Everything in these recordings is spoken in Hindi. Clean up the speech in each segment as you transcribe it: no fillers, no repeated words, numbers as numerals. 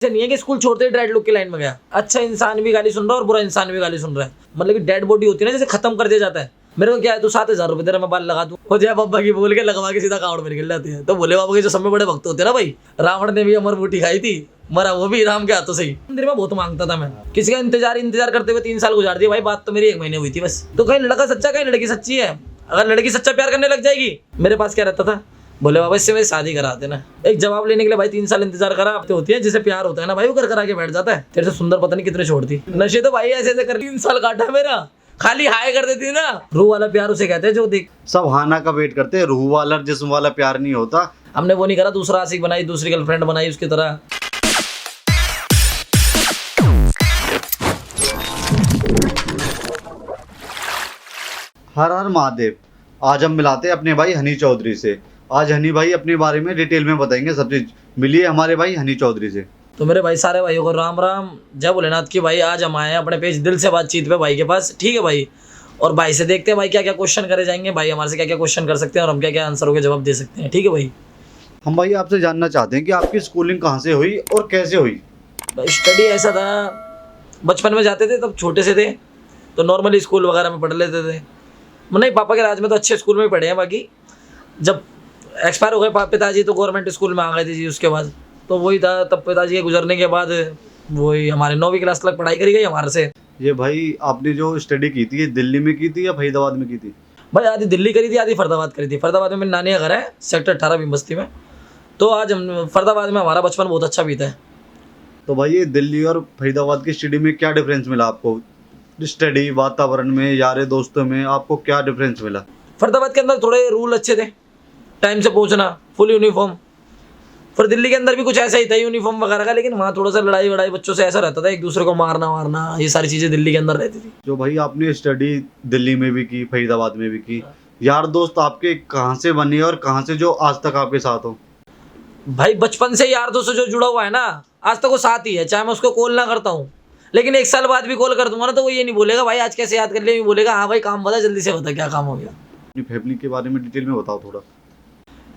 ऐसा नहीं है कि स्कूल छोड़ते ही डेड लुक की लाइन में गया। अच्छा इंसान भी गाली सुन रहा है और बुरा इंसान भी गाली सुन रहा है। मतलब कि डेड बॉडी होती है ना, जैसे खत्म कर दिया जाता है। मेरे को क्या है, तू 7,000 रुपये तेरा मैं बाल लगा दूं, हो जाए बाबा की बोल के लगवा के सीधा कावड़ में निकल जाती है। तो भोले बाबा के जो समय बड़े भक्त होते हैं ना भाई, रावण ने भी अमर बूटी खाई थी, मरा वो भी राम के हाथों से ही। मंदिर में बहुत मांगता था मैं, किसी का इंतजार करते हुए 3 साल गुजार दिए भाई। बात तो मेरी 1 महीने हुई थी बस। तो कहीं लड़का सच्चा, कहीं लड़की सच्ची है। अगर लड़की सच्चा प्यार करने लग जाएगी, मेरे पास क्या रहता था, बोले बाबा इससे मेरी शादी करा देना। एक जवाब लेने के लिए भाई 3 साल इंतजार करा तो होती है, जिसे प्यार होता है ना भाई, वो कर करा के बैठ जाता है। तेरे से सुंदर पता नहीं कितने छोड़ती। नशे तो भाई ऐसे ऐसे कर 3 साल काटा मेरा, खाली हाय कर देती ना। रूह वाला प्यार उसे कहते हैं जो देख सब हाना का वेट करते हैं, रूह वाला जिस्म वाला प्यार नहीं होता। हमने वो नहीं करा, दूसरा आशिक बनाई, दूसरी गर्लफ्रेंड बनाई उसकी तरह। हर हर महादेव। आज हम मिलाते हैं अपने भाई हनी चौधरी से। आज हनी भाई अपने बारे में डिटेल में बताएंगे सब चीज। मिलिए हमारे भाई हनी चौधरी से। तो मेरे भाई सारे भाइयों को राम राम, जय भोलेनाथ की। भाई आज हम आए हैं अपने पेज दिल से बातचीत पे भाई के पास, ठीक है भाई। और भाई से देखते हैं भाई क्या क्या क्वेश्चन करे जाएंगे, भाई हमारे से क्या क्या क्वेश्चन कर सकते हैं और हम क्या क्या आंसरों के जवाब दे सकते हैं, ठीक है भाई। हम भाई आपसे जानना चाहते हैं कि आपकी स्कूलिंग कहाँ से हुई और कैसे हुई। भाई स्टडी ऐसा था, बचपन में जाते थे तब छोटे से थे तो नॉर्मली स्कूल वगैरह में पढ़ लेते थे। नहीं, पापा के राज में तो अच्छे स्कूल में ही पढ़े हैं। बाकी जब एक्सपायर हो गए पिताजी तो गवर्नमेंट स्कूल में आ गए थे जी। उसके बाद तो वही था, तब पिताजी के गुजरने के बाद वही हमारे 9वीं क्लास तक पढ़ाई करी गई हमारे से। ये भाई आपने जो स्टडी की थी, ये दिल्ली में की थी या फरीदाबाद में की थी। भाई आधी दिल्ली करी थी, आधी फरीदाबाद करी थी। फरीदाबाद में मेरी नानी का घर है, सेक्टर 18 भीम बस्ती में। तो आज हम फरीदाबाद में हमारा बचपन बहुत अच्छा बीता है। तो भाई ये दिल्ली और फरीदाबाद की स्टडी में क्या डिफरेंस मिला आपको। स्टडी वातावरण में, यारे दोस्तों में आपको क्या डिफरेंस मिला। फरीदाबाद के अंदर थोड़े रूल अच्छे थे, टाइम से पहुंचना, फुल यूनिफॉर्म। फिर दिल्ली के अंदर भी कुछ ऐसा ही था यूनिफॉर्म वगैरह का, लेकिन वहाँ थोड़ा सा लड़ाई वड़ाई बच्चों से ऐसा रहता था, एक दूसरे को मारना वारना, ये सारी चीज़ें दिल्ली के अंदर रहती थी। जो भाई आपने स्टडी दिल्ली में भी की, फरीदाबाद में भी की, यार दोस्त आपके कहाँ से बने और कहाँ से जो आज तक आपके साथ हो। भाई बचपन से यार दोस्तों जो जुड़ा हुआ है ना, आज तक वो साथ ही है। चाहे मैं उसको कॉल ना करता हूँ, लेकिन 1 साल बाद भी कॉल कर दूंगा ना तो वो ये नहीं बोलेगा भाई आज कैसे याद कर लिया, बोलेगा हाँ भाई काम बता, जल्दी से बता क्या काम हो गया। अपनी फैमिली के बारे में डिटेल में बताओ थोड़ा।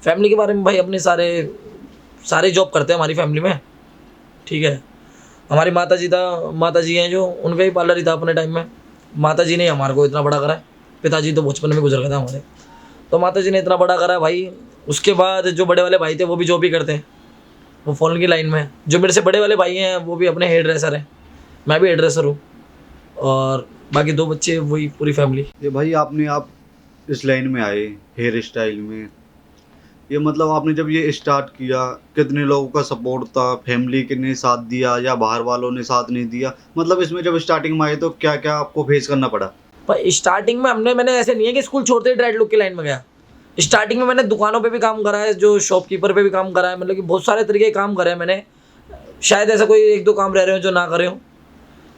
फैमिली के बारे में भाई अपने सारे जॉब करते हैं हमारी फैमिली में, ठीक है। हमारी माता जी हैं जो, उनका ही पार्लर ही था अपने टाइम में। माता जी ने हमारे को इतना बड़ा करा है, पिताजी तो बचपन में गुजर गए थे हमारे, तो माता जी ने इतना बड़ा करा है भाई। उसके बाद जो बड़े वाले भाई थे वो भी जॉब ही करते हैं, वो फॉरन की लाइन में। जो मेरे से बड़े वाले भाई हैं वो भी अपने हेयर ड्रेसर हैं, मैं भी हेयर ड्रेसर हूँ, और बाकी 2 बच्चे, वही पूरी फैमिली। ये भाई आप इस लाइन में आए हेयर स्टाइल में, ये मतलब आपने जब ये स्टार्ट किया कितने लोगों का सपोर्ट था, फैमिली ने साथ दिया या बाहर वालों ने साथ नहीं दिया। मतलब इसमें जब स्टार्टिंग में आए तो क्या क्या आपको फेस करना पड़ा। पर स्टार्टिंग में मैंने ऐसे नहीं है कि स्कूल छोड़ते ही ड्रेड लुक की लाइन में गया। स्टार्टिंग में मैंने दुकानों पे भी काम करा है, जो शॉपकीपर पे भी काम करा है, मतलब कि बहुत सारे तरीके के काम करे हैं मैंने। शायद ऐसा कोई 1-2 काम रह रहे हो जो ना करे हो।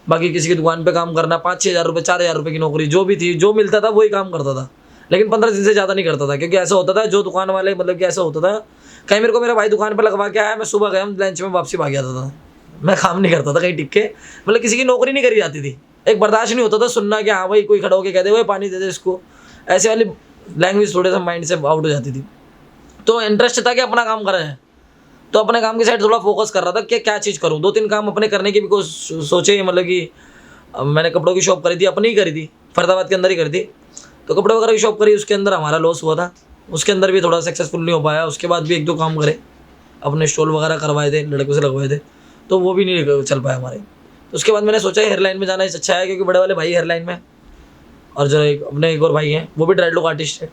बाकी किसी की दुकान पे काम करना, 5-6 हज़ार रुपये, 4 हज़ार रुपये की नौकरी जो भी थी, जो मिलता था वही काम करता था। लेकिन 15 दिन से ज़्यादा नहीं करता था, क्योंकि ऐसा होता था जो दुकान वाले, मतलब कि ऐसा होता था कहीं मेरे को मेरा भाई दुकान पर लगवा के आया, मैं सुबह गया, लंच में वापसी भाग जाता था। मैं काम नहीं करता था कहीं टिक के, मतलब किसी की नौकरी नहीं करी जाती थी। एक बर्दाश्त नहीं होता था सुनना कि हाँ भाई कोई खड़ा होकर कह दे भाई पानी दे दे इसको, ऐसे वाली लैंग्वेज थोड़े सा माइंड से आउट हो जाती थी। तो इंटरेस्ट था कि अपना काम करा है, तो अपने काम की साइड थोड़ा फोकस कर रहा था कि क्या चीज़ करूँ। 2-3 काम अपने करने की भी कोशिश सोचे, मतलब कि मैंने कपड़ों की शॉप करी थी, अपनी ही करी थी, फरीदाबाद के अंदर ही करी थी। तो कपड़े वगैरह की शॉप करी, उसके अंदर हमारा लॉस हुआ था, उसके अंदर भी थोड़ा सक्सेसफुल नहीं हो पाया। उसके बाद भी 1-2 काम करे, अपने स्टॉल वगैरह करवाए थे, लड़कों से लगवाए थे, तो वो भी नहीं चल पाया हमारे। तो उसके बाद मैंने सोचा हेयरलाइन में जाना अच्छा है, क्योंकि बड़े वाले भाई हेयरलाइन में, और जो अपने एक और भाई हैं वो भी ड्रेड लुक आर्टिस्ट है,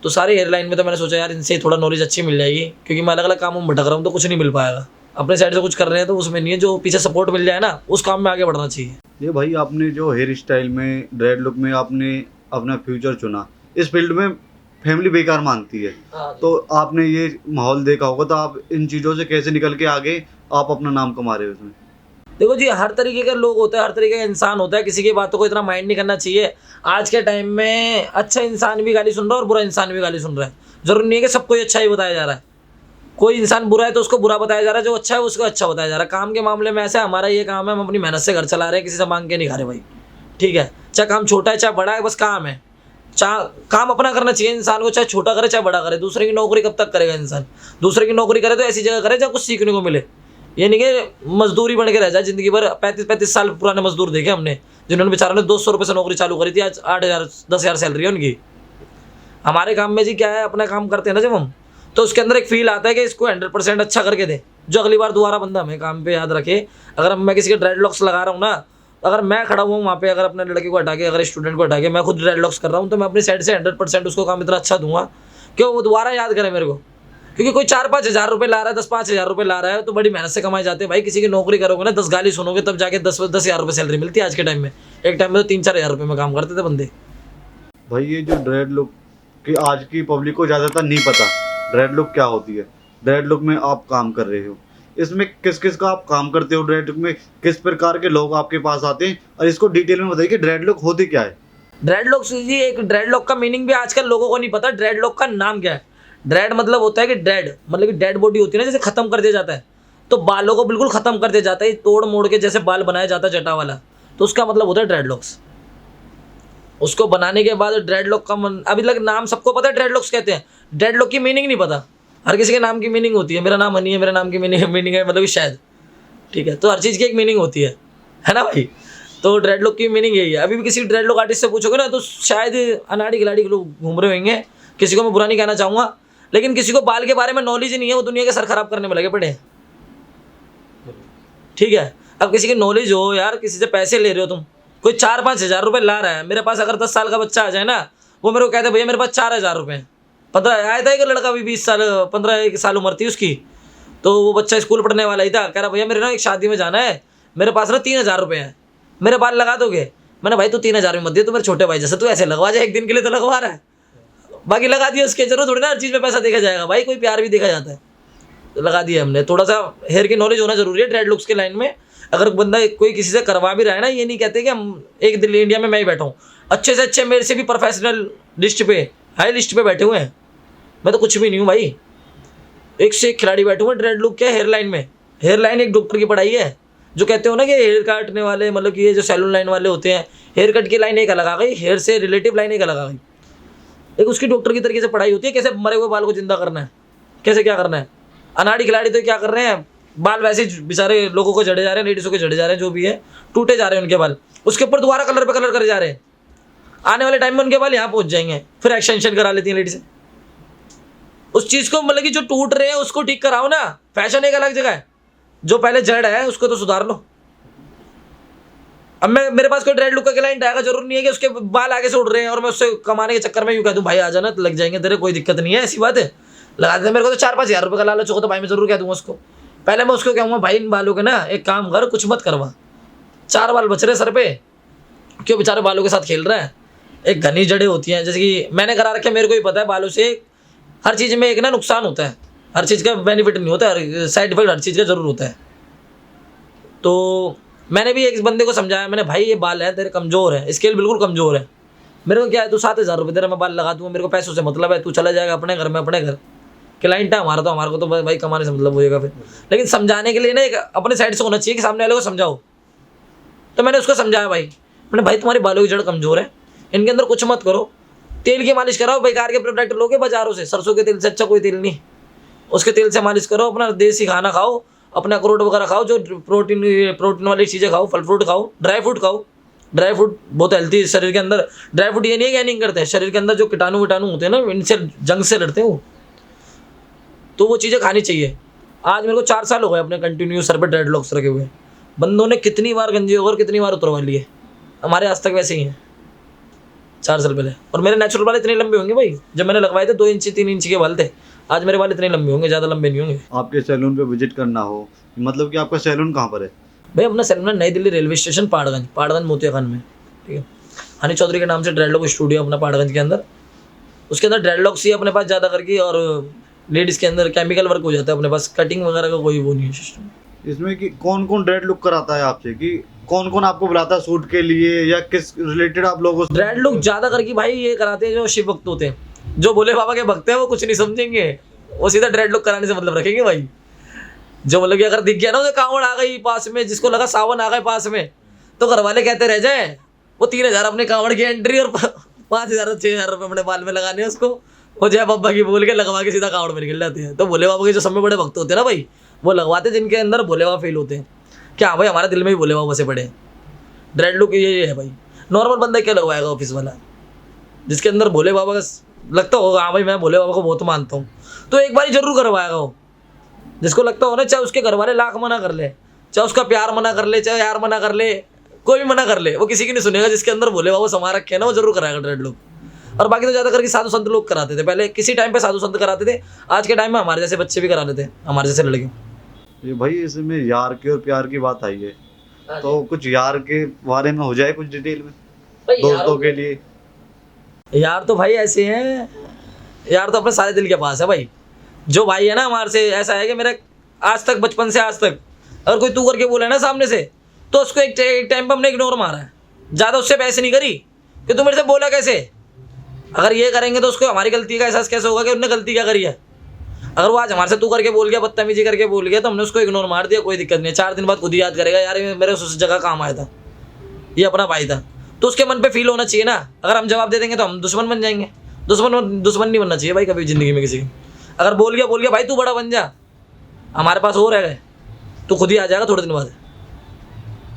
तो सारे हेयरलाइन में। तो मैंने सोचा यार इनसे थोड़ा नॉलेज अच्छी मिल जाएगी, क्योंकि मैं अलग अलग कामों में भटक रहा हूँ तो कुछ नहीं मिल पाएगा। अपने साइड से कुछ कर रहे हैं तो उसमें नहीं है, जो पीछे सपोर्ट मिल जाए ना उस काम में आगे बढ़ना चाहिए। ये भाई आपने जो हेयर स्टाइल में, ड्रेड लुक में आपने अपना फ्यूचर चुना, इस फील्ड में फैमिली बेकार मानती है। तो आपने ये माहौल देखा होगा, तो आप इन चीज़ों से कैसे निकल के आगे आप अपना नाम कमा रहे हो उसमें। देखो जी, हर तरीके के लोग होते हैं, हर तरीके का इंसान होता है, किसी की बातों को इतना माइंड नहीं करना चाहिए। आज के टाइम में अच्छा इंसान भी गाली सुन रहा है और बुरा इंसान भी गाली सुन रहा है। जरूरी नहीं है कि सबको अच्छा ही बताया जा रहा है। कोई इंसान बुरा है तो उसको बुरा बताया जा रहा है, जो अच्छा है उसको अच्छा बताया जा रहा है। काम के मामले में ऐसा हमारा ये काम है, हम अपनी मेहनत से घर चला रहे हैं, किसी से मांग के नहीं खा रहे भाई, ठीक है। चाहे काम छोटा है चाहे बड़ा है, बस काम है। चाहे काम अपना करना चाहिए इंसान को, चाहे छोटा करे चाहे बड़ा करे। दूसरे की नौकरी कब तक करेगा इंसान। दूसरे की नौकरी करे तो ऐसी जगह करे जहाँ कुछ सीखने को मिले। ये नहीं कि मजदूरी बन के रह जाए जिंदगी भर। 35 साल पुराने मजदूर देखे हमने, जिन्होंने बेचारों ने 200 रुपये से नौकरी चालू करी थी, आज 8,000 10,000 सैलरी है उनकी। हमारे काम में जी क्या है, अपना काम करते हैं ना जब हम, तो उसके अंदर एक फील आता है कि इसको 100% अच्छा करके दे, जो अगली बार दोबारा बंदा हमें काम पे याद रखे। अगर मैं किसी के ड्रेड लॉक्स लगा रहा हूँ ना, अगर मैं खड़ा हुआ हूँ वहाँ पे, अगर अपने लड़के को हटा के, अगर स्टूडेंट को हटा के मैं खुद ड्रेड लॉक्स कर रहा हूँ, तो मैं अपनी साइड से 100% उसको काम इतना अच्छा दूंगा कि वो दोबारा याद करे मेरे को। क्योंकि कोई 4-5 हज़ार रुपये ला रहा है, 10-5 हज़ार रुपये ला रहा है, तो बड़ी मेहनत से कमाए जाते हैं भाई। किसी की नौकरी करोगे ना, 10 गाली सुनोगे, तब जाके 10,000 रुपये सैलरी मिलती है आज के टाइम में। एक टाइम में तो 3-4 हज़ार रुपये में काम करते थे बंदे। भाई ये जो ड्रेड लुक की आज की पब्लिक को ज़्यादातर नहीं पता ड्रेड लुक क्या होती है। ड्रेड लुक में आप काम कर रहे हो, इसमें किस किस का आप काम करते हो, ड्रेड लुक में किस प्रकार के लोग आपके पास आते हैं, और इसको डिटेल में बताइए कि ड्रेड लुक होती क्या है। ड्रेड लॉक जी, एक ड्रेड लॉक का मीनिंग भी आजकल लोगों को नहीं पता। ड्रेड लॉक का नाम क्या है? ड्रेड मतलब होता है कि डेड, मतलब कि डेड बॉडी होती है ना, जैसे खत्म कर दिया जाता है, तो बालों को बिल्कुल खत्म कर दिया जाता है, तोड़ मोड़ के जैसे बाल बनाया जाता है जटा वाला, तो उसका मतलब होता है ड्रेड लॉक्स। उसको बनाने के बाद ड्रेड लॉक का अभी तक नाम सबको पता है, ड्रेड लॉक्स कहते हैं। ड्रेड लॉक की मीनिंग नहीं पता। हर किसी के नाम की मीनिंग होती है। मेरा नाम हनी है, मेरे नाम की मीनिंग है मतलब कि शायद, ठीक है। तो हर चीज़ की एक मीनिंग होती है ना भाई। तो ड्रेड लॉक की मीनिंग यही है। अभी भी किसी ड्रेड लॉक आर्टिस्ट से पूछोगे ना, तो शायद अनाड़ी खिलाड़ी के लोग घूम रहे होंगे। किसी को मैं बुरा नहीं कहना चाहूँगा, लेकिन किसी को बाल के बारे में नॉलेज ही नहीं है, वो दुनिया के सर खराब करने में लगे पड़े हैं, ठीक है। अब किसी की नॉलेज हो यार, किसी से पैसे ले रहे हो तुम, कोई 4-5 हज़ार रुपये ला रहा है मेरे पास, अगर 10 साल का बच्चा आ जाए ना, वो मेरे को कहते भैया मेरे पास 4,000 रुपये हैं। 15 आया था एक लड़का भी 20 साल 15 साल उम्र थी उसकी, तो वो बच्चा स्कूल पढ़ने वाला ही था, कह रहा भैया मेरे ना एक शादी में जाना है, मेरे पास ना 3,000 रुपये हैं, मेरे बाल लगा दोगे? मैंने भाई तू 3,000 में मत दिए, तू मेरे छोटे भाई जैसे, तू ऐसे लगवा जाए, एक दिन के लिए तो लगवा रहा है, बाकी लगा दिया उसके। जरूर थोड़ी ना हर चीज़ में पैसा देखा जाएगा भाई, कोई प्यार भी देखा जाता है, तो लगा दिया हमने। थोड़ा सा हेयर की नॉलेज होना जरूरी है ड्रेड लुक्स के लाइन में। अगर बंदा कोई किसी से करवा भी रहा है ना, ये नहीं कहते कि हम एक दिल्ली इंडिया में मैं ही बैठा हूँ, अच्छे से अच्छे मेरे से भी प्रोफेशनल लिस्ट पे, हाई लिस्ट पे बैठे हुए हैं। मैं तो कुछ भी नहीं हूँ भाई, एक से एक खिलाड़ी बैठे हुए हैं ड्रेड लुक के हेयर लाइन में। हेयर लाइन एक डॉक्टर की पढ़ाई है। जो कहते हो ना कि हेयर काटने वाले, मतलब कि ये जो सैलून लाइन वाले होते हैं, हेयर कट की लाइन एक अलग आ गई, हेयर से रिलेटिव लाइन एक अलग आ गई। एक उसकी डॉक्टर की तरीके से पढ़ाई होती है, कैसे मरे हुए बाल को जिंदा करना है, कैसे क्या करना है। अनाड़ी खिलाड़ी तो क्या कर रहे हैं, बाल वैसे बेचारे लोगों को जड़े जा रहे हैं, लेडीज़ों के जड़े जा रहे हैं, जो भी है टूटे जा रहे हैं उनके बाल, उसके ऊपर दोबारा कलर पे कलर करे जा रहे हैं। आने वाले टाइम में उनके बाल यहाँ पहुँच जाएंगे, फिर एक्सटेंशन करा लेती हैं लेडीज़ें। उस चीज़ को मतलब कि जो टूट रहे हैं उसको ठीक कराओ ना। फैशन एक अलग जगह है, जो पहले जड़ है उसको तो सुधार लो। अब मेरे पास कोई ड्रेड लुक का क्लाइंट आएगा, जरूर नहीं है कि उसके बाल आगे से उड़ रहे हैं और मैं उससे कमाने के चक्कर में यूँ कह दूँ भाई आ जाना तो लग जाएंगे तेरे, कोई दिक्कत नहीं है, ऐसी बात है, लगा देते। मेरे को तो 4-5 हज़ार रुपये का लालच होगा तो भाई मैं जरूर कह दूँगा उसको। पहले मैं उसको कहूँगा भाई इन बालों के ना एक काम कर, कुछ मत करवा, 4 बाल बच रहे सर पे, क्यों बेचारे बालों के साथ खेल रहा है। एक घनी जड़ें होती हैं, जैसे कि मैंने करा रखे, मेरे को ही पता है बालों से हर चीज़ में एक ना नुकसान होता है, हर चीज़ का बेनिफिट नहीं होता, साइड इफेक्ट हर चीज़ का जरूर होता है। तो मैंने भी एक बंदे को समझाया, मैंने भाई ये बाल है तेरे कमज़ोर है, स्केल बिल्कुल कमज़ोर है, मेरे को क्या है तू 7,000 रुपये तेरा मैं बाल लगा दूँगा, मेरे को पैसों से मतलब है, तू चला जाएगा अपने घर में, अपने घर क्लाइंट है हमारा, तो हमारे को तो भाई कमाने से मतलब होएगा फिर। लेकिन समझाने के लिए ना एक अपने साइड से होना चाहिए कि सामने वाले को समझाओ। तो मैंने उसको समझाया भाई, मैंने भाई तुम्हारे बालों की जड़ कमज़ोर है, इनके अंदर कुछ मत करो, तेल की मालिश कराओ, बेकार के प्रोडक्ट लोगे बाजारों से, सरसों के तेल से अच्छा कोई तेल नहीं, उसके तेल से मालिश करो, अपना देसी खाना खाओ, अपना अखरोट वगैरह खाओ, जो प्रोटीन वाली चीज़ें खाओ, फल फ्रूट खाओ, ड्राई फ्रूट खाओ। ड्राई फ्रूट बहुत हेल्थी है शरीर के अंदर। ड्राई फ्रूट ये नहीं है कि नहीं करते हैं, शरीर के अंदर जो कीटाणु विटाणु होते हैं ना, इनसे जंग से लड़ते हैं वो, तो वो चीज़ें खानी चाहिए। आज मेरे को 4 साल हो गए अपने कंटिन्यू सर पे ड्रेड लॉक्स रखे हुए। बंदों ने कितनी बार गंजे और कितनी बार उतरवा लिए, हमारे आज तक वैसे ही हैं 4 साल पहले। और मेरे नेचुरल बाल इतने लंबे होंगे भाई, जब मैंने लगवाए थे 2 इंच 3 इंच के बाल थे, आज मेरे बाल इतने लंबे होंगे, ज़्यादा लंबे नहीं होंगे। आपके सैलून पे विजिट करना हो, मतलब कि आपका सैलून कहाँ पर है? भाई अपना सैलून है नई दिल्ली रेलवे स्टेशन, पाड़गंज मोतिया खान में, ठीक है। हनी चौधरी के नाम से ड्रेड लॉक स्टूडियो अपना पाड़गंज के अंदर। उसके अंदर ड्रेड लॉक्स ही अपने पास ज़्यादा करके, और लेडीज़ के अंदर केमिकल वर्क हो जाता है अपने पास, कटिंग वगैरह का कोई वो नहीं है सिस्टम। इसमें कि कौन कौन ड्रेड लुक कराता है आपसे, कि कौन कौन आपको बुलाता है शूट के लिए, या किस रिलेटेड आप लोगों से? ड्रेड लुक ज़्यादा करके भाई ये कराते हैं जो शिव भक्त होते हैं, जो भोले बाबा के भक्त हैं, वो कुछ नहीं समझेंगे, वो सीधा ड्रेड लुक कराने से मतलब रखेंगे भाई। जो मतलब कि अगर दिख गया ना उसे कांवड़ आ गई पास में, जिसको लगा सावन आ गए पास में, तो घर वाले कहते रह जाए, वो 3,000 अपने कांवड़ की एंट्री और 5,000 6,000 रुपये अपने बाल में लगाने उसको, वो जय बाबा की बोल के लगवा के सीधा कांवड़ में निकल जाते हैं। तो भोले बाबा के जो समय बड़े भक्त होते हैं ना भाई, वो लगवाते जिनके अंदर भोले बाबा फील होते हैं कि हाँ भाई हमारे दिल में भी भोले बाबा बसे पड़े हैं। ड्रेड लुक ये है भाई। नॉर्मल बंदा क्या लगवाएगा ऑफिस वाला? जिसके अंदर भोले बाबा का लगता होगा हाँ भाई मैं भोले बाबा को बहुत मानता हूँ, तो एक बार जरूर करवाएगा वो। जिसको लगता हो ना, चाहे उसके घर वाले लाख मना कर ले, चाहे उसका प्यार मना कर ले, चाहे यार मना कर ले, कोई भी मना कर ले, वो किसी की नहीं सुनेगा। जिसके अंदर भोले बाबा समा रखे हैं ना, वो जरूर कराएगा ड्रेड लुक। और बाकी तो ज़्यादा करके साधु संत लोग कराते थे पहले, किसी टाइम पे साधु संत कराते थे। आज के टाइम में हमारे जैसे बच्चे भी करा लेते हैं, हमारे जैसे लड़के। ये भाई इसमें यार के और प्यार की बात आई है, तो कुछ यार के बारे में हो जाए कुछ डिटेल में दोस्तों के लिए। यार तो भाई ऐसे हैं, यार तो अपने सारे दिल के पास है भाई। जो भाई है ना हमारे से, ऐसा है कि मेरे आज तक, बचपन से आज तक, अगर कोई तू करके बोला है ना सामने से, तो उसको एक टाइम पर हमने इग्नोर मारा है। ज़्यादा उससे पैसे नहीं करी कि तू मेरे से बोला कैसे। अगर ये करेंगे तो उसको हमारी गलती का एहसास कैसे होगा कि उन्होंने गलती क्या करी है। अगर वो आज हमारे से तू करके बोल गया, बदतमीजी करके बोल गया, तो हमने उसको इग्नोर मार दिया, कोई दिक्कत नहीं है। 4 दिन बाद खुद ही याद करेगा, यार ये मेरे उस जगह काम आया था, ये अपना भाई था। तो उसके मन पे फील होना चाहिए ना। अगर हम जवाब दे देंगे तो हम दुश्मन बन जाएंगे। दुश्मन नहीं बनना चाहिए भाई कभी ज़िंदगी में किसी की। अगर बोल गया भाई तू बड़ा बन जा, हमारे पास हो रह गए, तो खुद ही आ जाएगा थोड़े दिन बाद।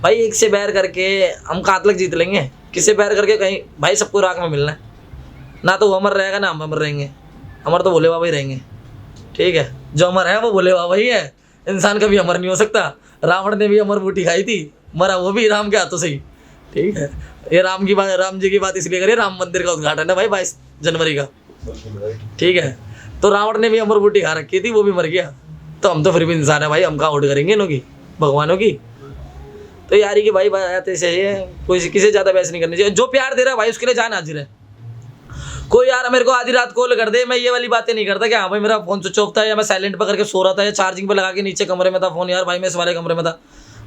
भाई एक से बैर करके हम कहाँ तक जीत लेंगे? किससे बैर करके कहीं भाई सबको राख में मिलना है ना। तो वो अमर रहेगा ना हम अमर रहेंगे। अमर तो भोले बाबा ही रहेंगे, ठीक है। जो अमर है वो भोले बाबा ही है। इंसान कभी अमर नहीं हो सकता। रावण ने भी अमर बूटी खाई थी, मरा वो भी राम के हाथों से ही, ठीक है। ये राम जी की बात इसलिए करिए, राम मंदिर का उद्घाटन है भाई 22 जनवरी का, ठीक है। तो रावण ने भी अमर बूटी खा रखी थी, वो भी मर गया। तो हम तो फिर भी इंसान है भाई, हम कहाँ उठ करेंगे इनों की, भगवानों की। तो यारी की भाई बात ऐसे है, कोई किसी से ज़्यादा बहस नहीं करनी चाहिए। जो प्यार दे रहा है भाई उसके लिए जान हाजिर है। कोई यार मेरे को आधी रात कॉल कर दे, मैं ये वाली बातें नहीं करता कि हाँ भाई मेरा फोन स्विच ऑफ था, या मैं साइलेंट पर करके सो रहा था, या चार्जिंग पे लगा के नीचे कमरे में था फोन, यार भाई मैं इस वाले कमरे में था।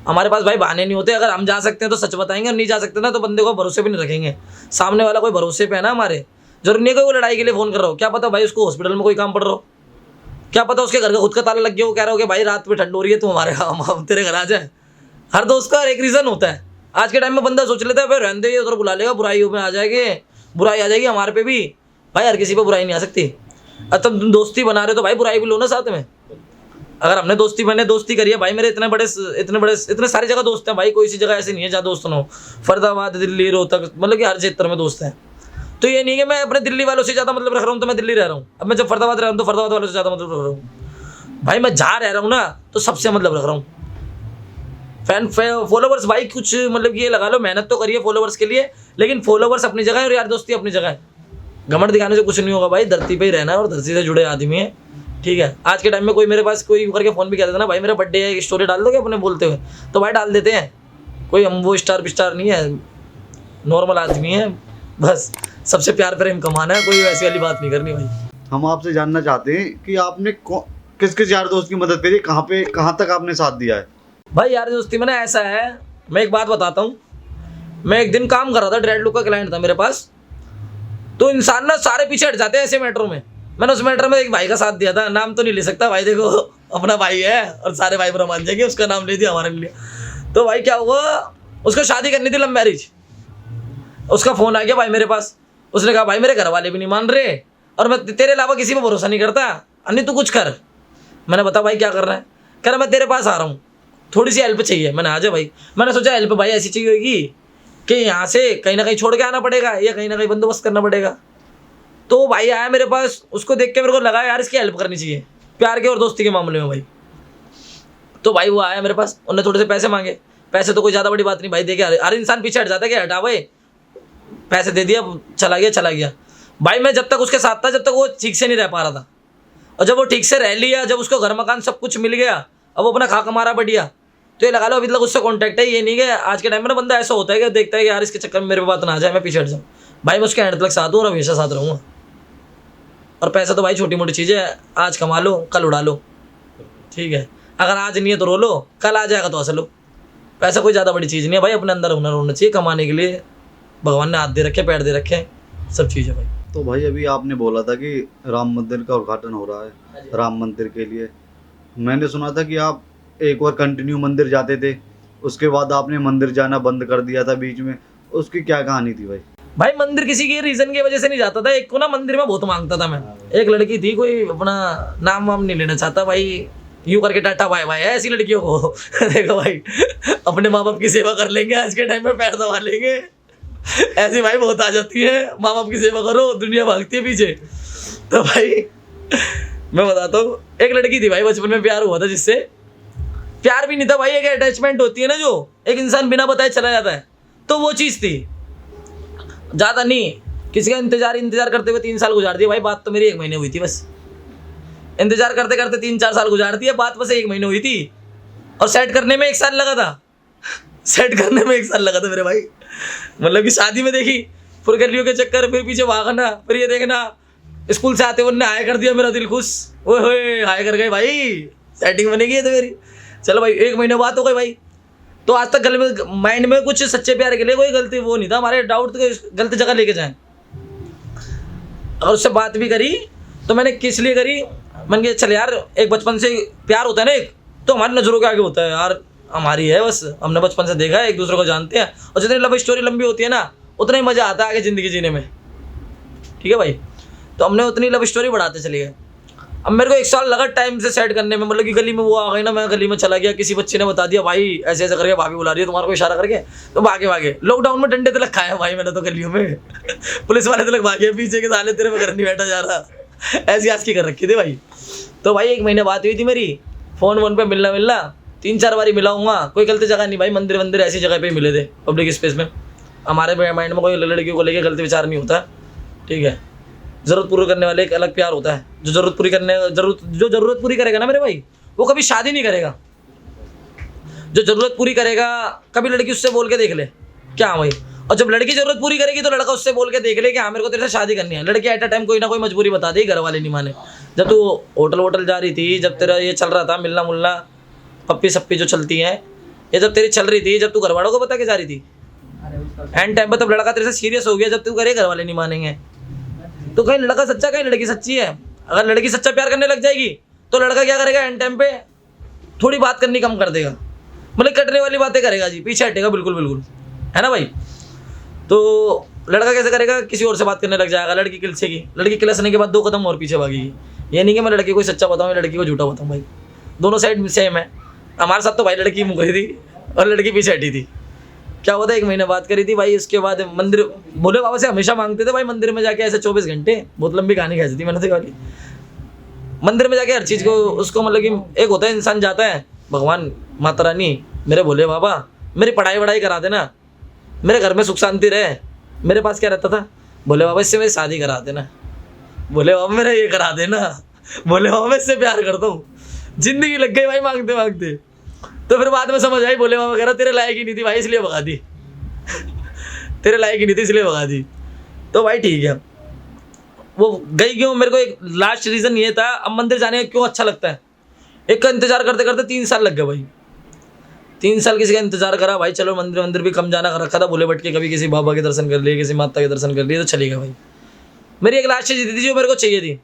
हमारे पास भाई बहाने नहीं होते। अगर हम जा सकते हैं तो सच बताएंगे, और नहीं जा सकते ना तो बंदे को भरोसे भी नहीं रखेंगे। सामने वाला कोई भरोसे पे है ना हमारे, जरूरी नहीं है कोई वो लड़ाई के लिए फ़ोन कर रहा हो, क्या पता भाई उसको हॉस्पिटल में कोई काम पड़ रहा हो, क्या पता उसके घर का खुद का ताला लग गया, वो कह रहा हो कि भाई रात में ठंड हो रही है तो हमारे हम तेरे घर आ जाए। हर दोस्त का एक रीज़न होता है। आज के टाइम में बंदा सोच लेता है भाई रहने दे, ये उधर बुला लेगा, बुराई में आ जाएगी, बुराई आ जाएगी हमारे पे भी। भाई हर किसी पे बुराई नहीं आ सकती। अब तुम दोस्ती बना रहे हो तो भाई बुराई भी लो ना साथ में। अगर मैंने दोस्ती करी है भाई, मेरे इतने सारी जगह दोस्त हैं भाई, कोई सी जगह ऐसी नहीं है जहाँ दोस्त ना हो। फरीदाबाद, दिल्ली, रोहतक, मतलब कि हर क्षेत्र में दोस्त हैं। तो ये नहीं कि मैं अपने दिल्ली वालों से ज़्यादा मतलब रख रहा हूँ तो मैं दिल्ली रह रहा हूँ। अब मैं जब फरीदाबाद रह रहा हूँ तो फरीदाबाद वालों से ज़्यादा मतलब रख रहा हूँ। भाई मैं जहाँ रह रहा हूँ ना तो सबसे मतलब रख रहा हूँ। फॉलोवर्स भाई कुछ मतलब ये लगा लो, मेहनत तो करिए फॉलोवर्स के लिए, लेकिन फॉलोवर्स अपनी जगह है और यार दोस्ती अपनी जगह है। घमंड दिखाने से कुछ नहीं होगा भाई, धरती पे ही रहना है और धरती से जुड़े आदमी है, ठीक है। आज के टाइम में कोई मेरे पास कोई करके फ़ोन भी कहता था ना भाई मेरा बर्थडे है, स्टोरी डाल दोगे अपने बोलते हुए, तो भाई डाल देते हैं। कोई हम वो स्टार नहीं है, नॉर्मल आदमी है, बस सबसे प्यार प्रेम कमाना है, कोई वैसी वाली बात नहीं करनी भाई। हम आपसे जानना चाहते हैं कि आपने किस किस यार दोस्त की मदद करी, कहाँ तक आपने साथ दिया है? भाई यार दोस्ती में ना ऐसा है, मैं एक बात बताता हूँ। मैं एक दिन काम कर रहा था, ड्रेड लुक का क्लाइंट था मेरे पास। तो इंसान ना सारे पीछे हट जाते हैं ऐसे मैटरों में। मैंने उस मैटर में एक भाई का साथ दिया था, नाम तो नहीं ले सकता भाई, देखो अपना भाई है और सारे भाई बुरा मान जाएंगे, उसका नाम ले दिया हमारे लिए। तो भाई क्या हुआ, उसको शादी करनी थी, लव मैरिज। उसका फ़ोन आ गया भाई मेरे पास। उसने कहा भाई मेरे घर वाले भी नहीं मान रहे और मैं तेरे अलावा किसी पर भरोसा नहीं करता, अन्य तू कुछ कर। मैंने बता भाई क्या करना है? कह रहा मैं तेरे पास आ रहा हूँ, थोड़ी सी हेल्प चाहिए। मैंने आ जा भाई। मैंने सोचा हेल्प भाई ऐसी चाहिए होगी कि यहाँ से कहीं ना कहीं छोड़ के आना पड़ेगा या कहीं ना कहीं बंदोबस्त करना पड़ेगा। तो भाई आया मेरे पास, उसको देख के मेरे को लगा यार इसकी हेल्प करनी चाहिए प्यार के और दोस्ती के मामले में भाई। तो भाई वो आया मेरे पास, उन्होंने थोड़े से पैसे मांगे। पैसे तो कोई ज़्यादा बड़ी बात नहीं भाई, दे के हर इंसान पीछे हट जाता है कि हटा भाई, पैसे दे दिया, चला गया भाई। मैं जब तक उसके साथ था जब तक वो ठीक से नहीं रह पा रहा था, और जब वो ठीक से रह लिया, जब उसको घर मकान सब कुछ मिल गया, अब वो अपना खाका मारा बढ़िया, तो ये लगा लो अभी तक उससे कॉन्टैक्ट है। ये नहीं कि आज के टाइम में ना बंदा ऐसा होता है कि देखता है कि यार इसके चक्कर में मेरे पे बात ना आ जाए, मैं पीछे हट जाऊँ। भाई मैं उसके एंड तक साथ हूँ और हमेशा साथ रहूँगा। और पैसा तो भाई छोटी मोटी चीज़ है, आज कमा लो कल उड़ा लो, ठीक है। अगर आज नहीं है तो रो लो, कल आ जाएगा तो हंस लो। पैसा कोई ज़्यादा बड़ी चीज़ नहीं है भाई, अपने अंदर हुनर होना चाहिए कमाने के लिए। भगवान ने हाथ दे रखे, पैर दे रखे, सब चीज़ है भाई। तो भाई अभी आपने बोला था कि राम मंदिर का उद्घाटन हो रहा है, राम मंदिर के लिए मैंने सुना था कि आप एक बार कंटिन्यू मंदिर जाते थे, उसके बाद आपने मंदिर जाना बंद कर दिया था बीच में, उसकी क्या कहानी थी भाई? भाई मंदिर किसी के रीज़न की वजह से नहीं जाता था। एक को ना मंदिर में बहुत मांगता था मैं, एक लड़की थी, कोई अपना नाम वाम नहीं लेना चाहता भाई, यूं करके टाटा बाय बाय है ऐसी लड़कियों को। देखो भाई, अपने माँ बाप की सेवा कर लेंगे, आज के टाइम में पैर दबा लेंगे, ऐसी भाई बहुत आ जाती है। माँ बाप की सेवा करो, दुनिया भागती है पीछे। तो भाई मैं बताता हूँ, एक लड़की थी भाई, बचपन में प्यार हुआ था जिससे, प्यार भी नहीं था भाई, एक अटैचमेंट होती है ना जो एक इंसान बिना बताए चला जाता है, तो वो चीज़ थी। ज़्यादा नहीं, किसी का इंतजार करते हुए 3 साल गुजार दिए भाई। बात तो मेरी 1 महीने हुई थी बस, इंतजार करते करते 3-4 साल गुजार दिए, बात बस 1 महीने हुई थी, और सेट करने में 1 साल लगा था। सेट करने में 1 साल लगा था मेरे भाई। मतलब कि शादी में देखी, फिर गलियों के चक्कर, फिर पीछे भागना, फिर ये देखना, स्कूल से आते हुए उन्होंने हाय कर दिया, मेरा दिल खुश, ओए होए हाय कर गए भाई, सेटिंग बनेगी है तो मेरी। चलो भाई 1 महीने बात हो गई भाई। तो आज तक गले में माइंड में कुछ सच्चे प्यार के लिए कोई गलती वो नहीं था, हमारे डाउट तो गलत जगह लेके जाए। और उससे बात भी करी तो मैंने किस लिए करी, मैंने कहा चल यार, एक बचपन से प्यार होता है ना एक, तो हमारी नज़रों के आगे होता है यार, हमारी है बस, हमने बचपन से देखा है, एक दूसरे को जानते हैं, और जितनी लव स्टोरी लंबी होती है ना उतना ही मज़ा आता है आगे ज़िंदगी जीने में। ठीक है भाई, तो हमने उतनी लव स्टोरी बढ़ाते चले गए। अब मेरे को 1 साल लगा टाइम से सेट करने में, मतलब कि गली में वो आ गई ना, मैं गली में चला गया, किसी बच्चे ने बता दिया भाई ऐसे ऐसे करके भाभी बुला रही है तुम्हारे को इशारा करके, तो भागे भागे। लॉकडाउन में डंडे तक खाया भाई मैंने तो गलियों में, पुलिस वाले तक भागे पीछे के, साले तेरे में घर नहीं बैठा जा रहा, ऐसी आज की कर रखी थी भाई। तो भाई 1 महीने बात हुई थी मेरी, फ़ोन पे मिलना 3-4 बारी मिला हूँ, कोई गलत जगह नहीं भाई, मंदिर ऐसी जगह पे मिले थे पब्लिक स्पेस में। हमारे माइंड में कोई लड़कियों को लेके गलत विचार नहीं होता, ठीक है। ज़रूरत पूरी करने वाले एक अलग प्यार होता है, जो ज़रूरत पूरी करेगा ना मेरे भाई, वो कभी शादी नहीं करेगा। जो ज़रूरत पूरी करेगा, कभी लड़की उससे बोल के देख ले क्या भाई, और जब लड़की ज़रूरत पूरी करेगी तो लड़का उससे बोल के देख ले कि हाँ मेरे को तेरे से शादी करनी है। लड़की एट अ टाइम कोई ना कोई मजबूरी बता देगी, घर वाले नहीं माने। जब तू होटल जा रही थी, जब तेरा ये चल रहा था मिलना मुलना, पप्पी सप्पी जो चलती हैं, ये जब तेरी चल रही थी, जब तू घर वालों को बता के जा रही थी, एंड टाइम पर तब लड़का तेरे से सीरियस हो गया, जब तू करे घर वाले नहीं मानेंगे, तो कहीं लड़का सच्चा कहीं लड़की सच्ची है। अगर लड़की सच्चा प्यार करने लग जाएगी तो लड़का क्या करेगा, एंड टाइम पे थोड़ी बात करनी कम कर देगा, मतलब कटने वाली बातें करेगा जी, पीछे हटेगा बिल्कुल, है ना भाई। तो लड़का कैसे करेगा, किसी और से बात करने लग जाएगा, लड़की किलसेगी, लड़की किलसने के बाद 2 कदम और पीछे भागेगी। ये नहीं कि मैं लड़की को सच्चा बताऊँ या लड़की को झूठा बताऊँ भाई, दोनों साइड सेम है। हमारे साथ तो भाई लड़की मुँह गई थी और लड़की पीछे हटी थी। क्या होता है, 1 महीने बात करी थी भाई, उसके बाद मंदिर, भोले बाबा से हमेशा मांगते थे भाई, मंदिर में जाके ऐसे 24 घंटे, बहुत लंबी कहानी खींची थी मैंने तो वाली। मंदिर में जाके हर चीज़ को उसको, मतलब कि एक होता है इंसान जाता है, भगवान माता रानी मेरे भोले बाबा मेरी पढ़ाई करा देना, मेरे घर में सुख शांति रहे। मेरे पास क्या रहता था, भोले बाबा इससे मेरी शादी करा देना, भोले बाबा मेरा ये करा देना, भोले बाबा मैं इससे प्यार करता हूँ। जिंदगी लग गई भाई मांगते मांगते। तो फिर बाद में समझ आई, भोले बाबा कह रहा तेरे लायक ही नहीं थी भाई इसलिए भगा दी, तेरे लायक ही नहीं थी इसलिए भगा दी। तो भाई ठीक है, वो गई क्यों, मेरे को एक लास्ट रीज़न ये था, अब मंदिर जाने का क्यों अच्छा लगता है। एक का इंतजार करते करते 3 साल लग गए भाई, 3 साल किसी का इंतजार करा भाई। चलो मंदिर भी कम जाना कर रखा था, भोले भटके कभी किसी बाबा के दर्शन कर लिए, किसी माता के दर्शन कर लिए, तो चली गया भाई। मेरी एक लास्ट चीज़ थी जो मेरे को चाहिए थी।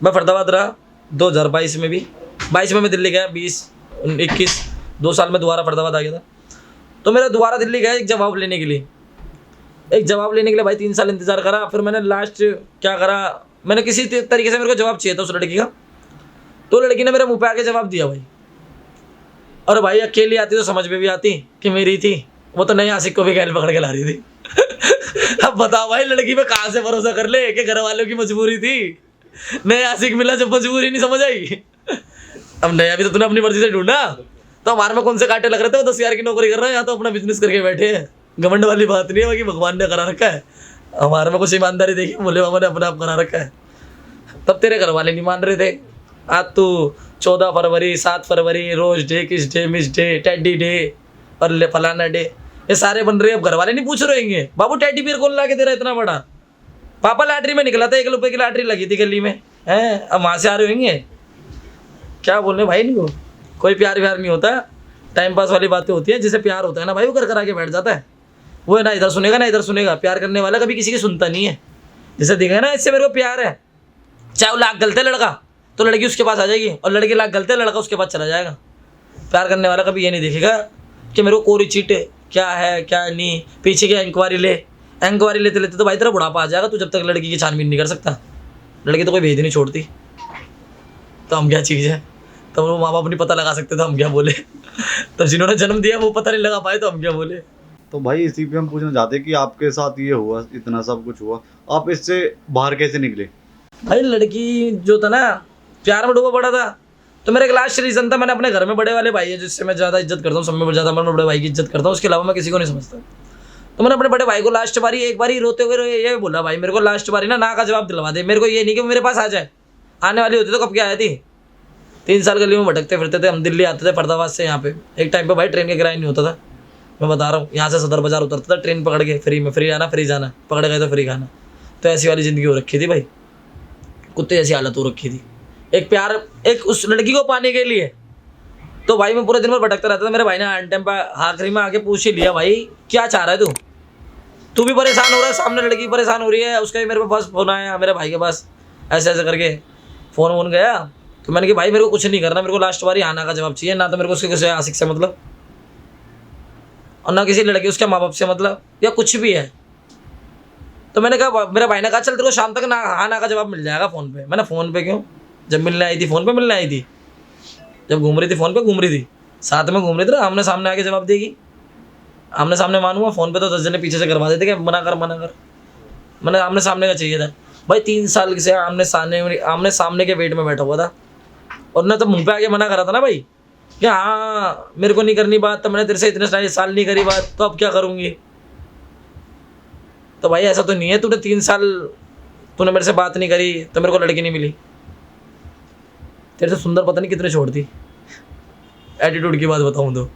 मैं फरीदाबाद रहा 2022 में भी, 22 में मैं दिल्ली गया, 20-21 2 साल में दोबारा फरीदाबाद आ गया था। तो मेरा दोबारा दिल्ली गया एक जवाब लेने के लिए, भाई 3 साल इंतज़ार करा। फिर मैंने लास्ट क्या करा, मैंने किसी तरीके से, मेरे को जवाब चाहिए था उस लड़की का, तो लड़की ने मेरे मुंह पे आके जवाब दिया भाई। और भाई अकेली आती तो समझ में भी आती कि मेरी थी, वो तो नई आशिक को भी गैल पकड़ के ला रही थी। अब बताओ भाई लड़की पे कहाँ से भरोसा कर ले, कि घर वालों की मजबूरी थी, नया आशिक मिला जब मजबूरी नहीं समझ आई। अब नया भी तो तूने अपनी मर्जी से ढूंढा, तो हमारे में कौन से कांटे लग रहे थे, वो 10,000 की नौकरी कर रहे हैं, यहाँ तो अपना बिजनेस करके बैठे हैं। घमंड वाली बात नहीं है, बाकी भगवान ने करा रखा है, हमारे में कुछ ईमानदारी देखी, भोले बाबा ने अपने आप करा रखा है। तब तेरे घर वाले नहीं मान रहे थे, आज तू 14 फरवरी 7 फरवरी रोज डे, किस day, miss day, teddy day और फलाना डे, ये सारे बन रहे हैं। अब घर वाले नहीं पूछ रहे होंगे बाबू टेडी बियर कौन ला के दे रहा है इतना बड़ा, पापा लॉटरी में निकला था, 1 रुपये की लॉटरी लगी थी गली में, है अब वहाँ से आ रहे होंगे। क्या बोल रहे भाई, नहीं कोई प्यार व्यार नहीं होता, टाइम पास वाली बातें होती हैं। जिसे प्यार होता है ना भाई, वो कर करा के बैठ जाता है, वो है ना इधर सुनेगा ना इधर सुनेगा। प्यार करने वाला कभी किसी की सुनता नहीं है। जैसे देखा ना, इससे मेरे को प्यार है, चाहे वो लाख गलते लड़का तो लड़की उसके पास आ जाएगी, और लड़की लाख गलते लड़का उसके पास चला जाएगा। प्यार करने वाला कभी ये नहीं देखेगा कि मेरे को कोरी चीट क्या है क्या नहीं, पीछे की इंक्वायरी लेते लेते तो भाई तेरा बुढ़ापा आ जाएगा, तू जब तक लड़की की छानबीन नहीं कर सकता। लड़की तो कोई भेज नहीं छोड़ती, तो हम क्या चीज़ है। तब वो माँ बाप नहीं पता लगा सकते तो हम क्या बोले। तब जिन्होंने जन्म दिया वो पता नहीं लगा पाए तो हम क्या बोले। तो भाई इसी पे हम पूछना चाहते हैं कि आपके साथ ये हुआ, इतना सब कुछ हुआ, आप इससे बाहर कैसे निकले? भाई लड़की जो था ना, प्यार में डूबा पड़ा था। तो मेरा एक लास्ट रीज़न था, मैंने अपने घर में बड़े वाले भाई है जिससे मैं ज़्यादा इज्जत करता हूँ, सब में ज़्यादा मैं बड़े भाई की इज्जत करता हूँ, उसके अलावा मैं किसी को नहीं समझता। तो मैंने अपने बड़े भाई को लास्ट बारी एक बारी रोते हुए ये बोला, भाई मेरे को लास्ट बारी ना का जवाब दिलवा दे, मेरे को ये नहीं कि वो मेरे पास आ जाए, आने वाली होती तो कब क्या आई थी। 3 साल गली में भटकते फिरते थे हम, दिल्ली आते थे फरीदाबाद से यहाँ पे। एक टाइम पे भाई ट्रेन का किराया नहीं होता था, मैं बता रहा हूँ, यहाँ से सदर बाजार उतरता था ट्रेन पकड़ के, फ्री में, फ्री आना फ्री जाना, पकड़ गए तो फ्री खाना। तो ऐसी वाली ज़िंदगी हो रखी थी भाई, कुत्ते जैसी हालत हो रखी थी। एक प्यार, एक उस लड़की को पाने के लिए तो भाई मैं पूरे दिन भर भटकता रहता था। मेरे भाई ने एंड टाइम पर आखिरी में आके पूछ ही लिया, भाई क्या चाह रहा है तू भी परेशान हो रहा है, सामने लड़की परेशान हो रही है, उसका भी मेरे पास फ़ोन आया, मेरे भाई के पास ऐसे ऐसे करके फ़ोन गया। तो मैंने कहा भाई मेरे को कुछ नहीं करना, मेरे को लास्ट बारी आना का जवाब चाहिए, ना तो मेरे को उसके किसी आशिक से मतलब और ना किसी लड़की उसके माँ बाप से मतलब, या कुछ भी है। तो मैंने कहा, मेरे भाई ने कहा चल तेरे को शाम तक ना हाँ ना का जवाब मिल जाएगा फ़ोन पे। मैंने फ़ोन पे क्यों, जब मिलने आई थी फ़ोन पे मिलने आई थी, जब घूम रही थी फ़ोन पे घूम रही थी, साथ में घूम रही थी ना, आमने सामने आके जवाब देगी, आमने सामने मानूंगा। फ़ोन पे तो 10 जने पीछे से करवा देते कि मना कर मना कर, मैंने आमने सामने का चाहिए था भाई। 3 साल से आमने सामने के वेट में बैठा हुआ था और ने तो मुँह पे आके मना करा था ना भाई कि हाँ मेरे को नहीं करनी बात, तो मैंने तेरे से इतने साल नहीं करी बात, तो अब क्या करूँगी। तो भाई ऐसा तो नहीं है, तूने 3 साल तूने मेरे से बात नहीं करी तो मेरे को लड़की नहीं मिली, तेरे से सुंदर पता नहीं कितने छोड़ दी, एटीट्यूड की बात बताऊँ तो।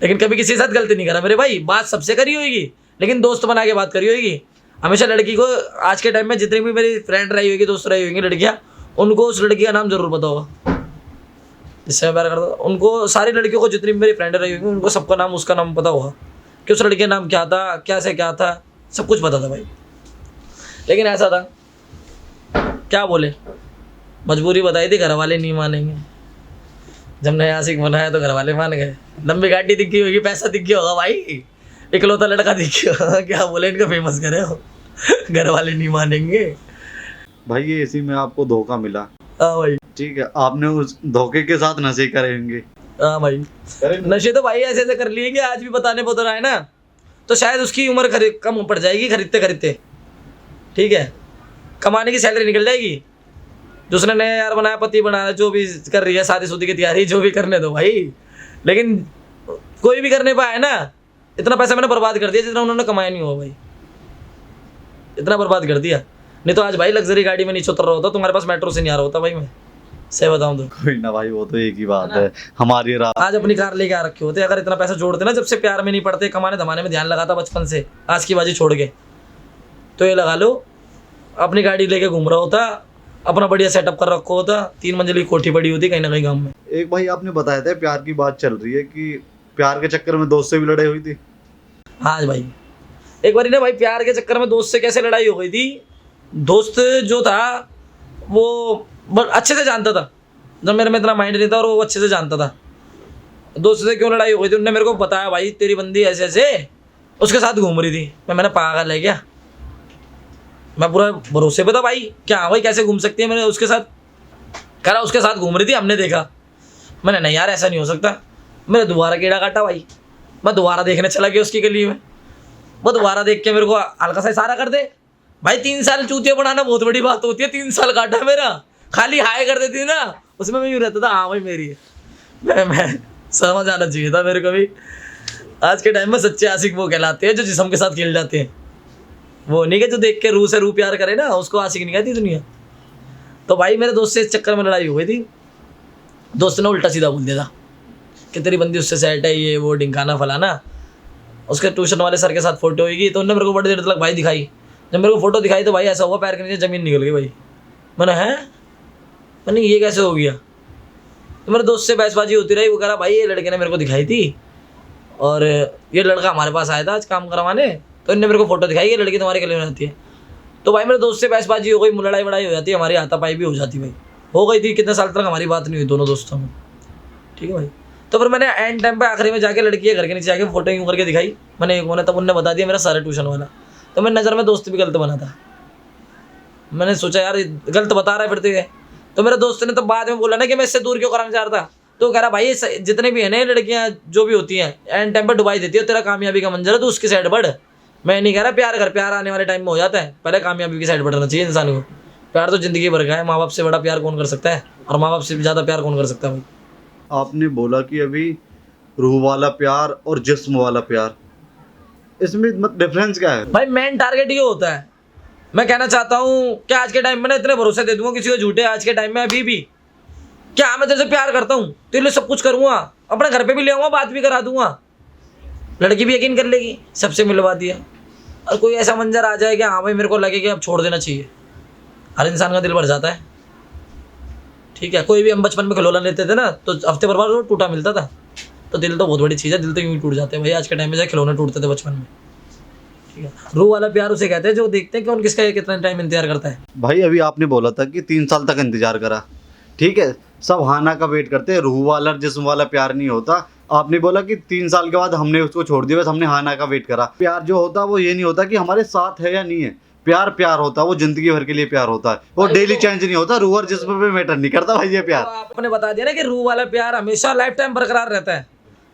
लेकिन कभी किसी के साथ गलती नहीं करा मेरे भाई, बात सबसे करी होगी लेकिन दोस्त बना के बात करी होगी। हमेशा लड़की को आज के टाइम में जितनी भी मेरी फ्रेंड रही होगी, दोस्त रही होंगी लड़कियाँ, उनको उस लड़की का नाम जरूर पता होगा जिससे मैं प्यार करता था। उनको सारी लड़कियों को जितनी भी मेरी फ्रेंड रही होंगी उनको सबका नाम, उसका नाम पता होगा कि उस लड़के का नाम क्या था, क्या से क्या था, सब कुछ पता था भाई। लेकिन ऐसा था, क्या बोले, मजबूरी बताई थी, घर वाले नहीं मानेंगे। जब नया आशिक बनाया तो घर वाले मान गए। लंबी गाड़ी दिखी होगी, पैसा दिख गया होगा भाई, इकलौता लड़का दिख गया होगा, क्या बोले इनका फेमस करे हो, घर वाले नहीं मानेंगे भाई। ये इसी में आपको धोखा मिला। हाँ भाई, ठीक है, आपने उस धोखे के साथ नशे करेंगे। हाँ भाई, नशे तो भाई ऐसे ऐसे कर लिए कि आज भी बताने पता रहा है ना, तो शायद उसकी उम्र कम पड़ जाएगी खरीदते खरीदते, ठीक है, कमाने की सैलरी निकल जाएगी। दूसरे नया यार बनाया, पति बनाया, जो भी कर रही है, शादीशुदी की तैयारी जो भी करने दो भाई, लेकिन कोई भी करने पाए ना, इतना पैसा मैंने बर्बाद कर दिया जितना उन्होंने कमाया नहीं हुआ भाई, इतना बर्बाद कर दिया। नहीं तो आज भाई लग्जरी गाड़ी में नीचे उतर रहा होता, तुम्हारे पास मेट्रो से नहीं आ रहा होता भाई, मैं सही बताऊं तो। कोई ना भाई, वो तो एक ही बात है, हमारी रात। आज अपनी कार लेके आ रखे होते, अगर इतना पैसा जोड़ते ना, जब से प्यार में नहीं पड़ते, कमाने धमाने में ध्यान लगाता बचपन से, आज की बाजी छोड़ के, तो ये लगा लो अपनी गाड़ी लेके घूम रहा होता, अपना बढ़िया सेटअप कर रखा होता, 3 मंजिल की कोठी पड़ी होती कहीं ना कहीं गाँव में। एक भाई आपने बताया था प्यार की बात चल रही है कि प्यार के चक्कर में दोस्त से भी लड़ाई हुई थी। हाँ भाई, एक बार ना भाई प्यार के चक्कर में दोस्त से कैसे लड़ाई हो गई थी। दोस्त जो था वो अच्छे से जानता था, जब मेरे में इतना माइंड नहीं था, और वो अच्छे से जानता था दोस्त से क्यों लड़ाई हो गई थी। उन्होंने मेरे को बताया, भाई तेरी बंदी ऐसे ऐसे उसके साथ घूम रही थी। मैंने पागल है क्या, मैं पूरा भरोसे पे था भाई, क्या भाई कैसे घूम सकती है मैंने उसके साथ, कह रहा उसके साथ घूम रही थी, हमने देखा। मैंने नहीं यार ऐसा नहीं हो सकता, मैंने दोबारा कीड़ा काटा भाई, मैं दोबारा देखने चला गया उसकी गली में। वो दोबारा देख के मेरे को हल्का सा इशारा कर दे, भाई 3 साल चूतिया बनाना बहुत बड़ी बात होती है, 3 साल काटा मेरा, खाली हाय कर देती ना, उसमें मैं यूँ रहता था, हाँ भाई मेरी है। मैं समझ आना चाहिए था मेरे को भी। आज के टाइम में सच्चे आशिक वो कहलाते हैं जो जिस्म के साथ खेल जाते हैं, वो नहीं कि जो देख के रूह से रूह प्यार करे ना, उसको आशिक नहीं कहती दुनिया। तो भाई मेरे दोस्त से इस चक्कर में लड़ाई हो गई थी। दोस्त ने उल्टा सीधा बोल दिया था कि तेरी बंदी उससे सेट है, ये वो ढिंकाना फलाना। उसके ट्यूशन वाले सर के साथ फोटो होगी, तो उन्होंने मेरे को बड़ी देर तक भाई दिखाई। जब मेरे को फोटो दिखाई तो भाई ऐसा हुआ, पैर के नीचे ज़मीन निकल गई भाई। मैंने ये कैसे हो गया। तो मेरे दोस्त से बहसबाजी होती रही, वो कह रहा भाई ये लड़के ने मेरे को दिखाई थी और ये लड़का हमारे पास आया था आज काम करवाने, तो इन्होंने मेरे को फोटो दिखाई, ये लड़की तुम्हारे गले में रहती है। तो भाई मेरे दोस्त से बहसबाजी हो गई, लड़ाई वड़ाई हो जाती है, हमारी हाथापाई भी हो जाती भाई, हो गई थी। कितने साल तक हमारी बात नहीं हुई दोनों दोस्तों में, ठीक है भाई। तो फिर मैंने एंड टाइम पे आखिरी में जाके लड़की के घर के नीचे जाके फोटो यूँ करके दिखाई मैंने, तब उन्होंने बता दिया मेरा सारा ट्यूशन वाला। तो मेरी नज़र में दोस्त भी गलत बना था। मैंने सोचा यार गलत बता रहा है फिर तो ये, तो मेरे दोस्त ने तो बाद में बोला ना कि मैं इससे दूर क्यों कराना चाह रहा था, तो कह रहा भाई जितने भी है ना लड़कियां जो भी होती हैं एंड टाइम पर डुबाई देती है, तेरा कामयाबी का मंजर है तो उसकी साइड बढ़। मैं नहीं कह रहा प्यार कर, प्यार आने वाले टाइम में हो जाता है, पहले कामयाबी की साइड बढ़ना चाहिए इंसान को। प्यार तो जिंदगी भर का है, माँ बाप से बड़ा प्यार कौन कर सकता है, और माँ बाप से ज़्यादा प्यार कौन कर सकता है भाई। आपने बोला कि अभी रूह वाला प्यार और जिस्म वाला प्यार, इसमें डिफरेंस क्या है? भाई मेन टारगेट ये होता है, मैं कहना चाहता हूँ कि आज के टाइम में ना इतने भरोसे दे दूंगा किसी को झूठे, आज के टाइम में अभी भी क्या मैं तेरे से प्यार करता हूँ, तेरे लिए सब कुछ करूँगा, अपने घर पे भी ले आऊँगा, बात भी करा दूंगा, लड़की भी यकीन कर लेगी, सबसे मिलवा दिया। और कोई ऐसा मंजर आ जाए कि हाँ भाई मेरे को लगे कि अब छोड़ देना चाहिए, हर इंसान का दिल भर जाता है। ठीक है, कोई भी हम बचपन में खिलौना लेते थे ना तो हफ्ते भर बाद वो टूटा मिलता था, तो दिल तो बहुत बड़ी चीज़ है, दिल तो यूँ ही टूट जाते हैं भाई। आज के टाइम में जैसे खिलौने टूटते थे बचपन में, ठीक है, रूह वाला प्यार उसे कहते हैं जो देखते हैं कि उन किसका कितना टाइम इंतजार करता है। भाई अभी आपने बोला था कि 3 साल तक इंतजार करा, ठीक है, सब हाना का वेट करते हैं, रूह वाला जिस्म वाला प्यार नहीं होता। आपने बोला कि 3 साल के बाद हमने उसको छोड़ दिया, बस हमने हाना का वेट करा। प्यार जो होता है वो ये नहीं होता कि हमारे साथ है या नहीं है, प्यार प्यार होता है, वो जिंदगी भर के लिए प्यार होता है, वो डेली चेंज नहीं होता। रूह और जिस्म पे मैटर नहीं करता भाई ये प्यार। तो आपने बता दिया ना कि रूह वाला प्यार हमेशा लाइफ टाइम बरकरार रहता है,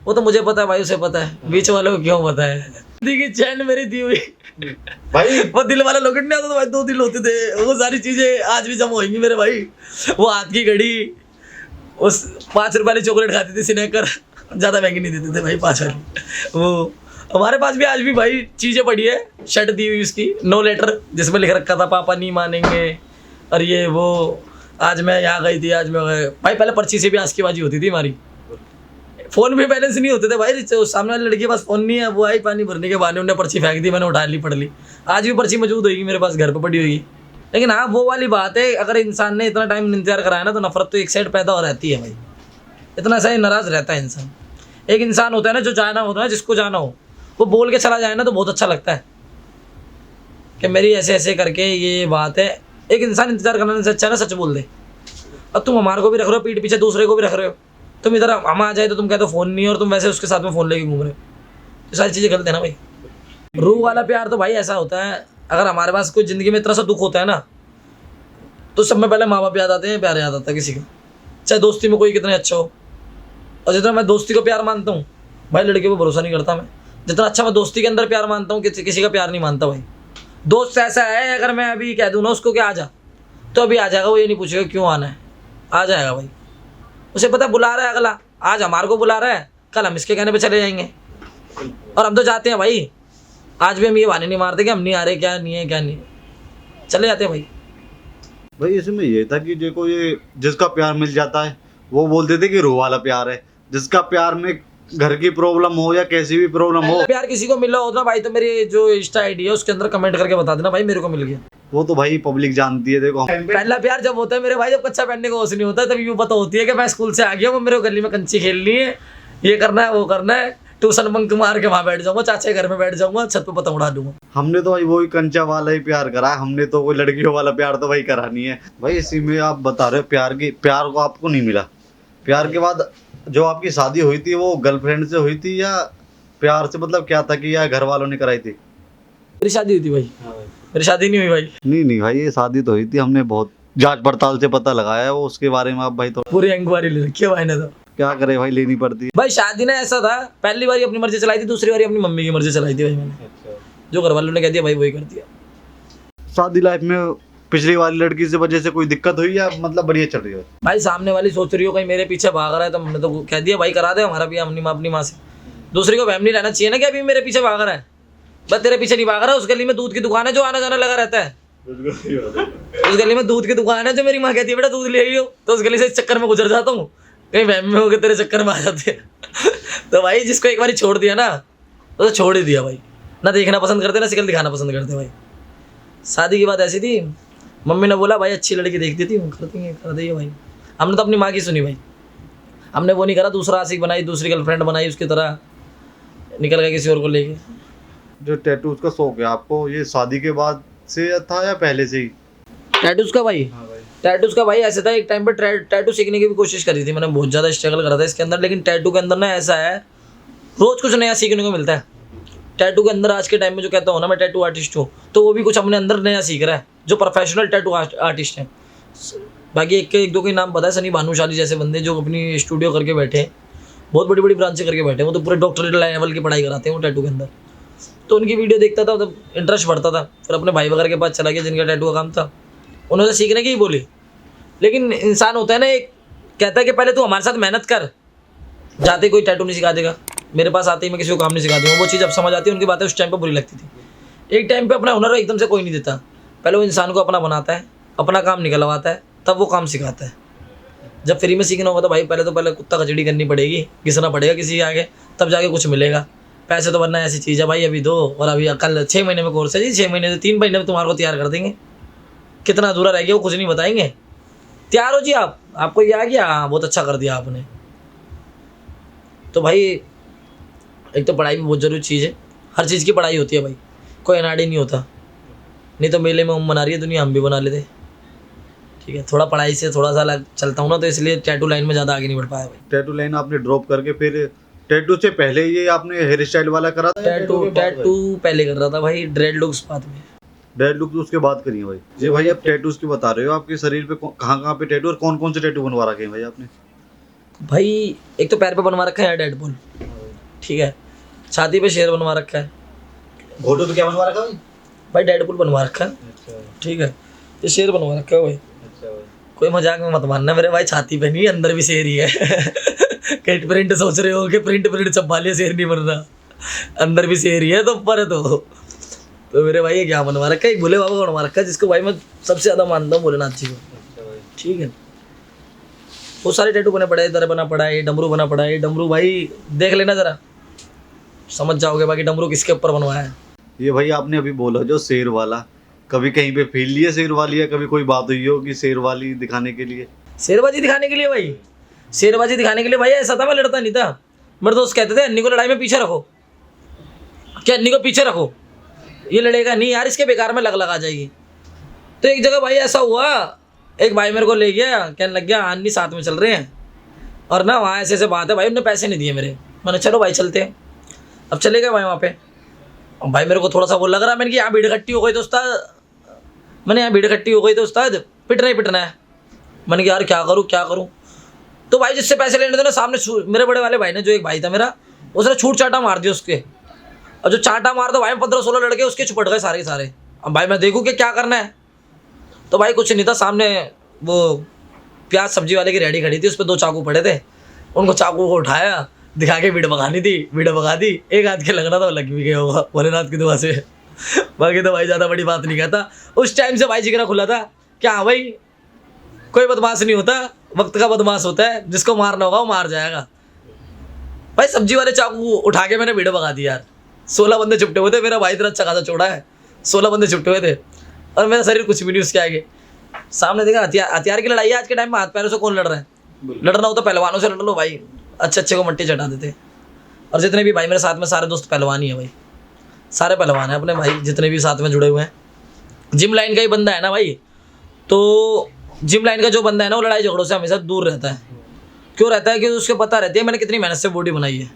वो तो मुझे पता है भाई, उसे पता है, बीच वालों को क्यों पता है। जिंदगी चैन मेरी दी हुई भाई वो दिल वाला लॉकेट नहीं आता तो भाई 2 दिल होते थे, वो सारी चीजें आज भी जमा होंगी मेरे भाई। वो हाथ की घड़ी, उस 5 रुपए वाली चॉकलेट खाती थी स्नैकर, ज़्यादा महंगी नहीं देते थे भाई 5 वाली। वो हमारे पास भी आज भी भाई चीज़ें पड़ी है, शर्ट दी हुई उसकी, नो लेटर, जिसमें लिख रखा था पापा नहीं मानेंगे, और ये वो आज मैं यहाँ गई थी, आज मैं भाई पहले पर्ची से भी आज की बाजी होती थी हमारी, फ़ोन में बैलेंस नहीं होते थे भाई, सामने वाली लड़की के पास फ़ोन नहीं है, वो आई पानी भरने के बहाने उन्होंने पर्ची फेंक दी, मैंने उठा ली, पढ़ ली, आज भी पर्ची मौजूद होगी मेरे पास, घर पर पड़ी होगी। लेकिन हाँ वो वाली बात है, अगर इंसान ने इतना टाइम इंतजार कराया ना तो नफरत तो एक साइड पैदा हो रहती है भाई, इतना सही नाराज़ रहता है इंसान। एक इंसान होता है ना जो जाना होता है, जिसको जाना हो वो बोल के चला जाए ना तो बहुत अच्छा लगता है कि मेरी ऐसे ऐसे करके ये बात है। एक इंसान इंतजार करने से अच्छा ना सच बोल दे। अब तुम हमारे को भी रख रहे हो पीठ पीछे, दूसरे को भी रख रहे हो, तुम इधर हम आ जाए तो तुम कहते हो फ़ोन नहीं है, और तुम वैसे उसके साथ में फ़ोन लेके घूम रहे हो, ये सारी चीज़ें गलत है ना भाई। रूह वाला प्यार तो भाई ऐसा होता है, अगर हमारे पास कोई ज़िंदगी में इतना सा दुख होता है ना तो सब में पहले माँ बाप याद आते हैं, प्यार याद आता है किसी का, चाहे दोस्ती में कोई कितने अच्छा हो। और जितना मैं दोस्ती को प्यार मानता हूँ भाई, लड़के को भरोसा नहीं करता मैं, जितना अच्छा मैं दोस्ती के अंदर प्यार मानता हूँ किसी का प्यार नहीं मानता भाई। दोस्त ऐसा है, अगर मैं अभी कह दूँ ना उसको कि आ जा तो अभी आ जाएगा, वो ये नहीं पूछेगा क्यों आना है, आ जाएगा भाई। उसे पता बुला रहा है अगला, आज हमारे को बुला रहा है, कल हम इसके कहने पे चले जाएंगे, और हम तो जाते हैं भाई। आज भी हम ये बहाने नहीं मारते कि हम नहीं आ रहे, क्या नहीं है क्या नहीं है, चले जाते हैं भाई। भाई इसमें ये था कि देखो ये जिसका प्यार मिल जाता है वो बोलते थे कि रूह वाला प्यार है, जिसका प्यार में घर की प्रॉब्लम हो या कैसी भी प्रॉब्लम हो, प्यार किसी को मिला होता ना भाई तो मेरी जो इंस्टा आईडी है उसके अंदर कमेंट करके बता देना भाई मेरे को मिल गया। वो तो भाई पब्लिक जानती है। देखो पहला प्यार जब होता है मेरे भाई, जब कच्चा पहनने का होश नहीं होता, तब यूँ पता होती है कि मैं स्कूल से आ गया, वो मेरे को गली में कंची खेलनी है, ये करना है वो करना है, ट्यूशन बंक मार के वहाँ बैठ जाऊंगा, चाचा के घर में बैठ जाऊंगा, छत पे पतंग उड़ा दूंगा। हमने तो भाई वही कंचा वाला ही प्यार करा है, हमने तो कोई लड़कियों वाला प्यार तो भाई करा नहीं है भाई। इसी में आप बता रहे हो प्यार को आपको नहीं मिला, प्यार के बाद जो आपकी शादी हुई थी वो गर्लफ्रेंड से हुई थी या प्यार से, मतलब क्या था कि या घर वालों ने कराई थी? मेरी शादी हुई थी भाई। मेरी शादी नहीं हुई भाई। नहीं भाई ये शादी तो हुई थी, हमने बहुत जांच पड़ताल से पता लगाया है वो, उसके बारे में आप भाई तो पूरी इंक्वायरी ले रखी है भाई ने, तो क्या करे भाई, लेनी पड़ती है भाई। शादी ना ऐसा था, पहली बारी अपनी मर्जी चलाई थी, दूसरी बारी अपनी मम्मी की मर्जी चलाई थी भाई मैंने, जो घर वालों ने कह दिया भाई वही कर दिया। शादी लाइफ में पिछली वाली लड़की से वजह से कोई दिक्कत हुई या मतलब बढ़िया चल रही है? भाई सामने वाली सोच रही हो कहीं मेरे पीछे भाग रहा है, तो हमने तो कह दिया भाई करा दे हमारा भी, अपनी माँ से। दूसरी को वहम नहीं रहना चाहिए ना कि अभी मेरे पीछे भाग रहा है, बस तेरे पीछे नहीं भाग रहा है, उस गली में दूध की दुकान है जो आना जाना लगा रहता है, उस गली में दूध की दुकान है जो मेरी माँ कहती है बेटा दूध ले आई हो, तो उस गली से इस चक्कर में गुजर जाता हूँ, कहीं वहम में होकर तेरे चक्कर में आ जाते हैं। तो भाई जिसको एक बार छोड़ दिया ना तो छोड़ ही दिया भाई, ना देखना पसंद करते ना शक्ल दिखाना पसंद करते भाई। शादी की बात ऐसी थी, मम्मी ने बोला भाई अच्छी लड़की देखती थी कर देंगे, कर दिए भाई। हमने तो अपनी माँ की सुनी भाई, हमने वो नहीं करा दूसरा आशिक बनाई, दूसरी गर्लफ्रेंड बनाई, उसकी तरह निकल गया किसी और को लेके। जो टैटूज का शौक है आपको, ये शादी के बाद से था या पहले से ही? टैटूज का भाई, टैटूज का भाई ऐसे था, एक टाइम पर टैटू सीखने की भी कोशिश करी थी मैंने, बहुत ज़्यादा स्ट्रगल करा था इसके अंदर। लेकिन टैटू के अंदर ना ऐसा है, रोज़ कुछ नया सीखने को मिलता है टैटू के अंदर। आज के टाइम में जो कहता हूँ ना मैं टैटू आर्टिस्ट हूँ, तो वो भी कुछ अपने अंदर नया सीख रहा है, जो प्रोफेशनल टैटू आर्टिस्ट हैं। बाकी एक दो के नाम पता है, सनी भानुशाली जैसे बंदे जो अपनी स्टूडियो करके बैठे हैं, बहुत बड़ी बड़ी ब्रांचें करके बैठे हैं, वो तो पूरे डॉक्टरेट लेवल की पढ़ाई कराते हैं वो टैटू के अंदर। तो उनकी वीडियो देखता था, मतलब इंटरेस्ट बढ़ता था। फिर अपने भाई वगैरह के पास चला गया जिनका टैटू का काम था, उन्होंने सीखने की ही बोली। लेकिन इंसान होता है ना, एक कहता है कि पहले तू हमारे साथ मेहनत कर, जाते कोई टैटू नहीं सिखा देगा। मेरे पास आते ही मैं किसी को काम नहीं सिखा दूँगा, वो चीज़ अब समझ आती है, उनकी बातें उस टाइम पर बुरी लगती थी। एक टाइम पर अपना हुनर एकदम से कोई नहीं देता, पहले वो इंसान को अपना बनाता है, अपना काम निकलवाता है, तब वो काम सिखाता है। जब फ्री में सीखना होगा तो भाई पहले कुत्ता कचड़ी करनी पड़ेगी, घिसना पड़ेगा किसी के आगे, तब जाके कुछ मिलेगा। पैसे तो बनना ऐसी चीज़ है भाई, अभी दो और अभी कल 6 महीने में कोर्स है जी, 6 महीने से 3 महीने में तुम्हारे को तैयार कर देंगे। कितना अधूरा रह गया वो कुछ नहीं बताएंगे। तैयार हो जी आप, आपको ये आ गया, हाँ बहुत अच्छा कर दिया आपने। तो भाई एक तो पढ़ाई भी बहुत ज़रूरी चीज़ है, हर चीज़ की पढ़ाई होती है भाई, कोई अनाड़ी नहीं होता। नहीं तो मेले में हम बना रही है दुनिया, हम भी बना लेते। ठीक है, थोड़ा पढ़ाई से थोड़ा सा अलग चलता हूँ ना, तो इसलिए टैटू लाइन में ज़्यादा आगे नहीं बढ़ पाया भाई। टैटू लाइन आपने ड्रॉप करके फिर टैटू से पहले ये आपने हेयर स्टाइल वाला करा था? टैटू पहले कर रहा था भाई, ड्रेड लुक्स बाद में। डेड लुक तो उसके बाद करिए भाई। जी भाई, आप टैटूज की बता रहे हो, आपके शरीर पे कहाँ कहाँ पे टैटू और कौन कौन से टैटू बनवा रखे हैं भाई आपने? भाई एक तो पैर पे बनवा रखा है डेडपुल, ठीक है, छाती पे शेर बनवा रखा है, घोटू पे क्या बनवा रखा भाई? भाई डेडपुल बनवा रखा है, ठीक है, ये शेर बनवा रखा है भाई। कोई मजाक में मत मानना मेरे भाई, छाती पे नहीं, अंदर भी शेर ही है। कहीं प्रिंट सोच रहे हो कि प्रिंट छपा लिया, शेर नहीं बन रहा, अंदर भी शेर ही है, तो ऊपर है तो मेरे भाई ये क्या बनवा रखा है, एक भोले बाबा का बनवा रखा है, जिसको भाई मैं सबसे ज़्यादा मानता हूँ, भोलेनाथ जी को। ठीक है, बहुत सारे टैटू बने पड़े, इधर बना पड़ा है, डमरू बना पड़ा है। डमरू भाई देख लेना ज़रा, समझ जाओगे बाकी डमरू किसके ऊपर बनवाया है। ये भाई आपने अभी बोला जो शेर वाला, कभी कहीं पे फील लिया शेर वाली, या कभी कोई बात हुई हो कि शेर वाली दिखाने के लिए? शेरबाजी दिखाने के लिए भाई, शेरबाजी दिखाने के लिए भाई ऐसा था, मैं लड़ता नहीं था। मेरे दोस्त कहते थे अन्नी को लड़ाई में पीछे रखो, क्या अन्नी को पीछे रखो, ये लड़ेगा नहीं यार, इसके बेकार में लग जाएगी। तो एक जगह भाई ऐसा हुआ, एक भाई मेरे को ले गया, कहने लग गया अन्नी साथ में चल रहे हैं, और ना वहाँ ऐसे बात है भाई, उन्होंने पैसे नहीं दिए मेरे। मैंने चलो भाई चलते हैं, अब चले गए भाई वहाँ पे। और भाई मेरे को थोड़ा सा वो लग रहा, मैंने कि यहाँ भीड़ इकट्ठी हो गई तो उस्ताद, मैंने यहाँ भीड़ इकट्ठी हो गई तो उस्ताद पिटना ही पिटना है। मैंने कहा यार क्या करूँ। तो भाई जिससे पैसे लेने थे ना, सामने मेरे बड़े वाले भाई ने, जो एक भाई था मेरा, उसने छूट चाटा मार दिया उसके, और जो चाटा मार दो भाई 15-16 लड़के उसके चुपट गए सारे के सारे। अब भाई मैं देखूँ कि क्या करना है, तो भाई कुछ नहीं था, सामने वो प्याज सब्जी वाले की रेडी खड़ी थी, उस पर 2 चाकू पड़े थे, उनको चाकू को उठाया, दिखा के वीडियो भगानी थी, वीडियो भगा दी। एक हाथ के लगना था, लग भी गया होगा भोलेनाथ की दुआ से। बाकी तो भाई ज़्यादा बड़ी बात नहीं कहता। उस टाइम से भाई जिगरा खुला था क्या, हाँ भाई कोई बदमाश नहीं होता, वक्त का बदमाश होता है, जिसको मारना होगा वो मार जाएगा। भाई सब्जी वाले चाकू उठा के मैंने वीडियो भगा दी यार। 16 बंदे चुपटे हुए थे, मेरा भाई इतना अच्छा खासा चौड़ा है, 16 बंदे चुपटे हुए थे, और मेरा शरीर कुछ भी नहीं उसके आगे। सामने देखा हथियार की लड़ाई है आज के टाइम में, हाथ पैरों से कौन लड़ रहा है, लड़ना हो तो पहलवानों से लड़ लो भाई, अच्छे को मट्टी चटा देते। और जितने भी भाई मेरे साथ में सारे दोस्त पहलवान ही है भाई, सारे पहलवान हैं अपने भाई, जितने भी साथ में जुड़े हुए हैं। जिम लाइन का ही बंदा है ना भाई, तो जिम लाइन का जो बंदा है ना, वो लड़ाई झगड़ों से हमेशा दूर रहता है। क्यों रहता है? क्योंकि उसको पता रहती है मैंने कितनी मेहनत से बॉडी बनाई है,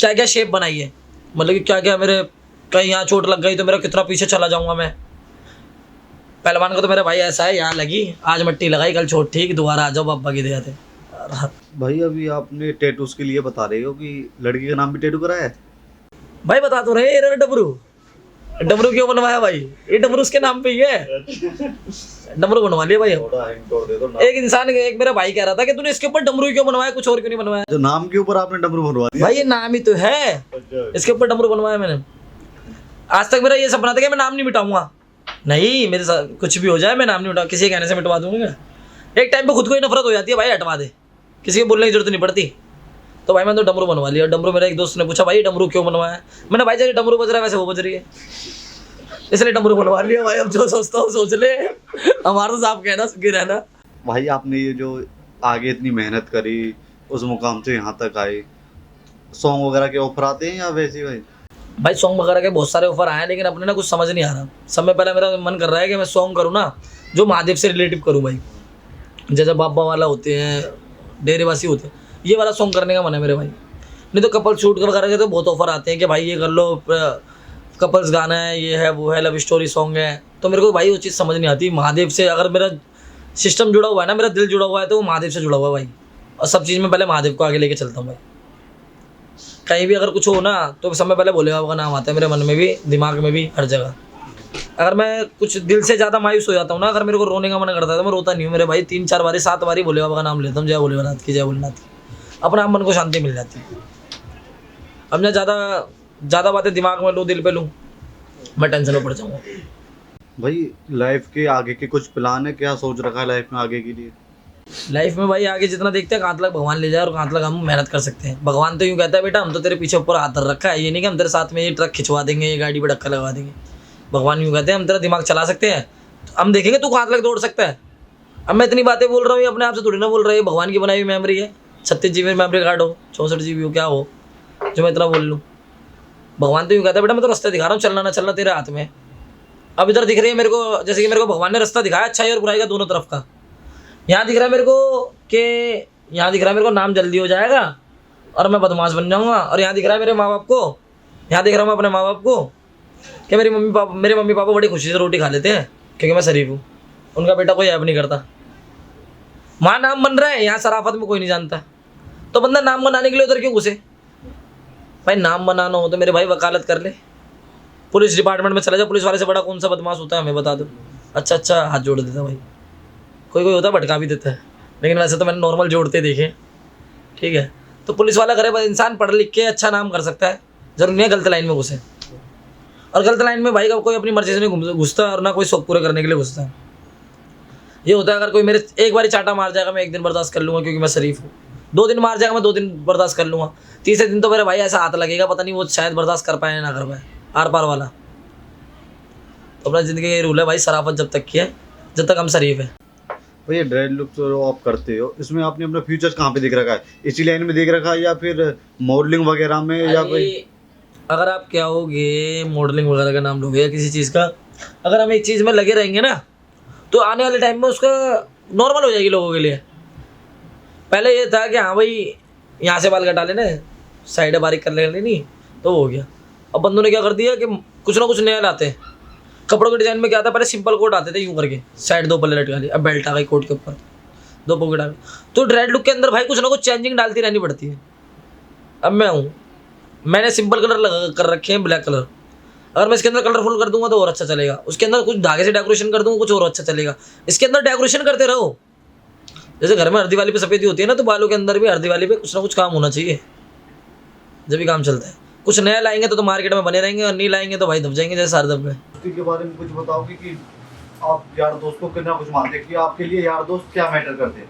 क्या क्या शेप बनाई है, मतलब कि क्या क्या मेरे कहीं यहाँ चोट लग गई तो मेरा कितना पीछे चला जाऊँगा मैं। पहलवान का तो मेरा भाई ऐसा है, यहाँ लगी आज मट्टी लगाई, कल चोट ठीक, दोबारा आ जाओ बाबा की दया थे। भाई अभी आपने टैटूज के लिए बता रहे हो कि लड़की का नाम भी टैटू कराया है? भाई बता तो रहे, ये डमरू क्यों बनवाया भाई, ये डमरू उसके नाम पे ही है, डमरू बनवा लिया भाई। एक इंसान, एक मेरा भाई कह रहा था कि तूने इसके ऊपर डमरू क्यों बनवाया, कुछ और क्यों नहीं बनवाया। जो नाम के ऊपर आपने डमरू बनवा दिया भाई, ये नाम ही तो है, इसके ऊपर डमरू बनवाया मैंने। आज तक मेरा ये सपना था कि मैं नाम नहीं मिटाऊंगा, नहीं मेरे साथ कुछ भी हो जाए मैं नाम नहीं मिटाऊंगा, किसी के कहने से मिटवा दूंगा। एक टाइम पे खुद को ही नफरत हो जाती है भाई, हटवा दे, किसी के बोलने की जरूरत नहीं पड़ती। तो भाई मैंने तो डमरू बनवा लिया। डमरू, मेरा एक दोस्त ने पूछा भाई डमरू क्यों बनवाया, मैंने भाई जैसे डमरू बज रहा है वैसे वो बज रही है, इसलिए डमरू बनवा लिया भाई। अब जो सोचता हूँ सोच ले, हमारा तो साफ कहना सुखी रहना। भाई आपने ये जो आगे इतनी मेहनत करी, उस मुकाम से यहाँ तक आए, सॉन्ग वगैरह के ऑफर आते हैं या वैसे भाई? भाई सॉन्ग वगैरह के बहुत सारे ऑफर आए हैं, लेकिन अपने ना कुछ समझ नहीं आ रहा। समय पहले मेरा मन कर रहा है कि मैं सॉन्ग करूँ ना जो महादेव से रिलेटिव करूँ भाई, जैसे बाबा वाला होते हैं, डेरेवासी होते हैं, ये वाला सॉन्ग करने का मन है मेरे भाई। नहीं तो कपल शूट वगैरह के तो बहुत ऑफर आते हैं कि भाई ये कर लो, कपल्स गाना है, ये है वो है, लव स्टोरी सॉन्ग है, तो मेरे को भाई वो चीज़ समझ नहीं आती। महादेव से अगर मेरा सिस्टम जुड़ा हुआ है ना, मेरा दिल जुड़ा हुआ है तो वो महादेव से जुड़ा हुआ है भाई। और सब चीज़ में पहले महादेव को आगे लेके चलता हूँ भाई। कहीं भी अगर कुछ हो ना तो समय पहले भोले बाबा का नाम आता है मेरे मन में भी, दिमाग में भी, हर जगह। अगर मैं कुछ दिल से ज़्यादा मायूस हो जाता हूँ ना, अगर मेरे को रोने का मन करता है तो मैं रोता नहीं हूँ मेरे भाई। 3-4 बारी 7 बारी भोले बाबा का नाम लेता हूँ, जय भोलेनाथ की, जय भोलेनाथ की। अपने आप मन को शांति मिल जाती है। अब मैं ज़्यादा बातें दिमाग में लूँ, दिल पे लूँ, मैं टेंशन में पड़ जाऊँगा। भाई लाइफ के आगे के कुछ प्लान है, क्या सोच रखा है लाइफ में आगे के लिए? लाइफ में भाई आगे जितना देखते हैं कहाँ तक भगवान ले जाए और कहाँ तक हम मेहनत कर सकते हैं। भगवान तो यूँ कहता है बेटा हम तो तेरे पीछे ऊपर हाथ धर रखा है, ये नहीं कि हम तेरे साथ में ये ट्रक खिंचवा देंगे, ये गाड़ी पे धक्का लगवा देंगे। भगवान यूँ कहते हैं हम तेरा दिमाग चला सकते हैं, तो हम देखेंगे तू कहाँ तक दौड़ सकता है। अब मैं इतनी बातें बोल रहा हूँ, ये अपने आप से थोड़ी ना बोल रहा है, भगवान की बनाई हुई मेमोरी है। 36 GB मेमोरी कार्ड हो, 64 GB हो, क्या हो जो मैं इतना बोल लूँ। भगवान तो यूँ कहता है बेटा मैं तो रास्ता दिखा रहा हूँ, चलना ना चलना तेरे हाथ में। अब इधर दिख रही है मेरे को, जैसे कि मेरे को भगवान ने रास्ता दिखाया अच्छाई और बुराई का दोनों तरफ का। यहाँ दिख रहा है मेरे को कि यहाँ दिख रहा है मेरे को नाम जल्दी हो जाएगा और मैं बदमाश बन जाऊँगा। और यहाँ दिख रहा है मेरे माँ बाप को, यहाँ दिख रहा हूँ मैं अपने माँ बाप को कि मेरे मम्मी पापा बड़ी खुशी से रोटी खा लेते हैं क्योंकि मैं शरीफ हूँ। उनका बेटा कोई ऐब नहीं करता। माँ नाम बन रहा है, यहाँ शराफत में कोई नहीं जानता। तो बंदा नाम बनाने के लिए उधर क्यों घुसे? भाई नाम बनाना हो तो मेरे भाई वकालत कर ले, पुलिस डिपार्टमेंट में चला जाओ। पुलिस वाले से बड़ा कौन सा बदमाश होता है हमें बता दो। अच्छा हाथ जोड़ देता भाई, कोई होता है भटका भी देता है, लेकिन वैसे तो मैंने नॉर्मल जोड़ते देखे। ठीक है, तो पुलिस वाला करे, बस इंसान पढ़ लिख के अच्छा नाम कर सकता है, जरूर नहीं है गलत लाइन में घुसे। और गलत लाइन में भाई का कोई अपनी मर्जी से नहीं घुसता और ना कोई शौक पूरे करने के लिए घुसता है। ये होता है अगर कोई मेरे एक बार चाटा मार जाएगा मैं 1 दिन बर्दाश्त कर लूँगा क्योंकि मैं शरीफ हूँ। 2 दिन मार जाएगा मैं 2 दिन बर्दाश्त कर लूँगा। तीसरे दिन तो मेरे भाई ऐसा हाथ लगेगा, पता नहीं वो शायद बर्दाश्त कर पाए ना कर पाए, आर पार वाला। तो अपना ज़िंदगी का ये रूल है भाई, शराफत जब तक की है जब तक हम शरीफ है। भाई ये ड्रेड लुक जो आप करते हो, इसमें आपने अपना फ्यूचर कहाँ पे देख रखा है? इसी लाइन में देख रखा है या फिर मॉडलिंग वगैरह में, या कोई? अगर आप क्या होगे मॉडलिंग वगैरह का नाम लोगे या किसी चीज़ का, अगर हम एक चीज़ में लगे रहेंगे ना तो आने वाले टाइम में उसका नॉर्मल हो जाएगी लोगों के लिए। पहले ये था कि हाँ भाई यहाँ से बाल कटा लेने, साइडें बारीक कर लेनी, तो हो गया। अब बंदों ने क्या कर दिया कि कुछ ना कुछ नया लाते हैं। कपड़ों के डिज़ाइन में क्या था, पहले सिंपल कोट आते थे यूँ करके, साइड 2 पल्ले लटका लिए, अब बेल्ट आ गई कोट के ऊपर, 2 पॉकेट आ गई। तो ड्रेड लुक के अंदर भाई कुछ ना कुछ चेंजिंग डालती रहनी पड़ती है। अब मैंने सिंपल कलर लगा कर रखे हैं, ब्लैक कलर। अगर मैं इसके अंदर कलरफुल कर दूंगा तो और अच्छा चलेगा, उसके अंदर कुछ धागे से डेकोरेशन कर दूंगा कुछ और अच्छा चलेगा। इसके अंदर डेकोरेशन करते रहो। जैसे घर में हर दिवाली पे सफ़ेदी होती है ना, तो बालों के अंदर भी हर दिवाली पे कुछ ना कुछ काम होना चाहिए, जब भी काम चलता है। कुछ नया लाएंगे तो मार्केट में बने रहेंगे, और नहीं लाएंगे तो भाई दब जाएंगे जैसे सारे दब गए। दोस्ती के बारे में कुछ बताओगे कि आप यार दोस्त को कितना कुछ मानते हैं, कि आपके लिए यार दोस्त क्या मैटर करते हैं?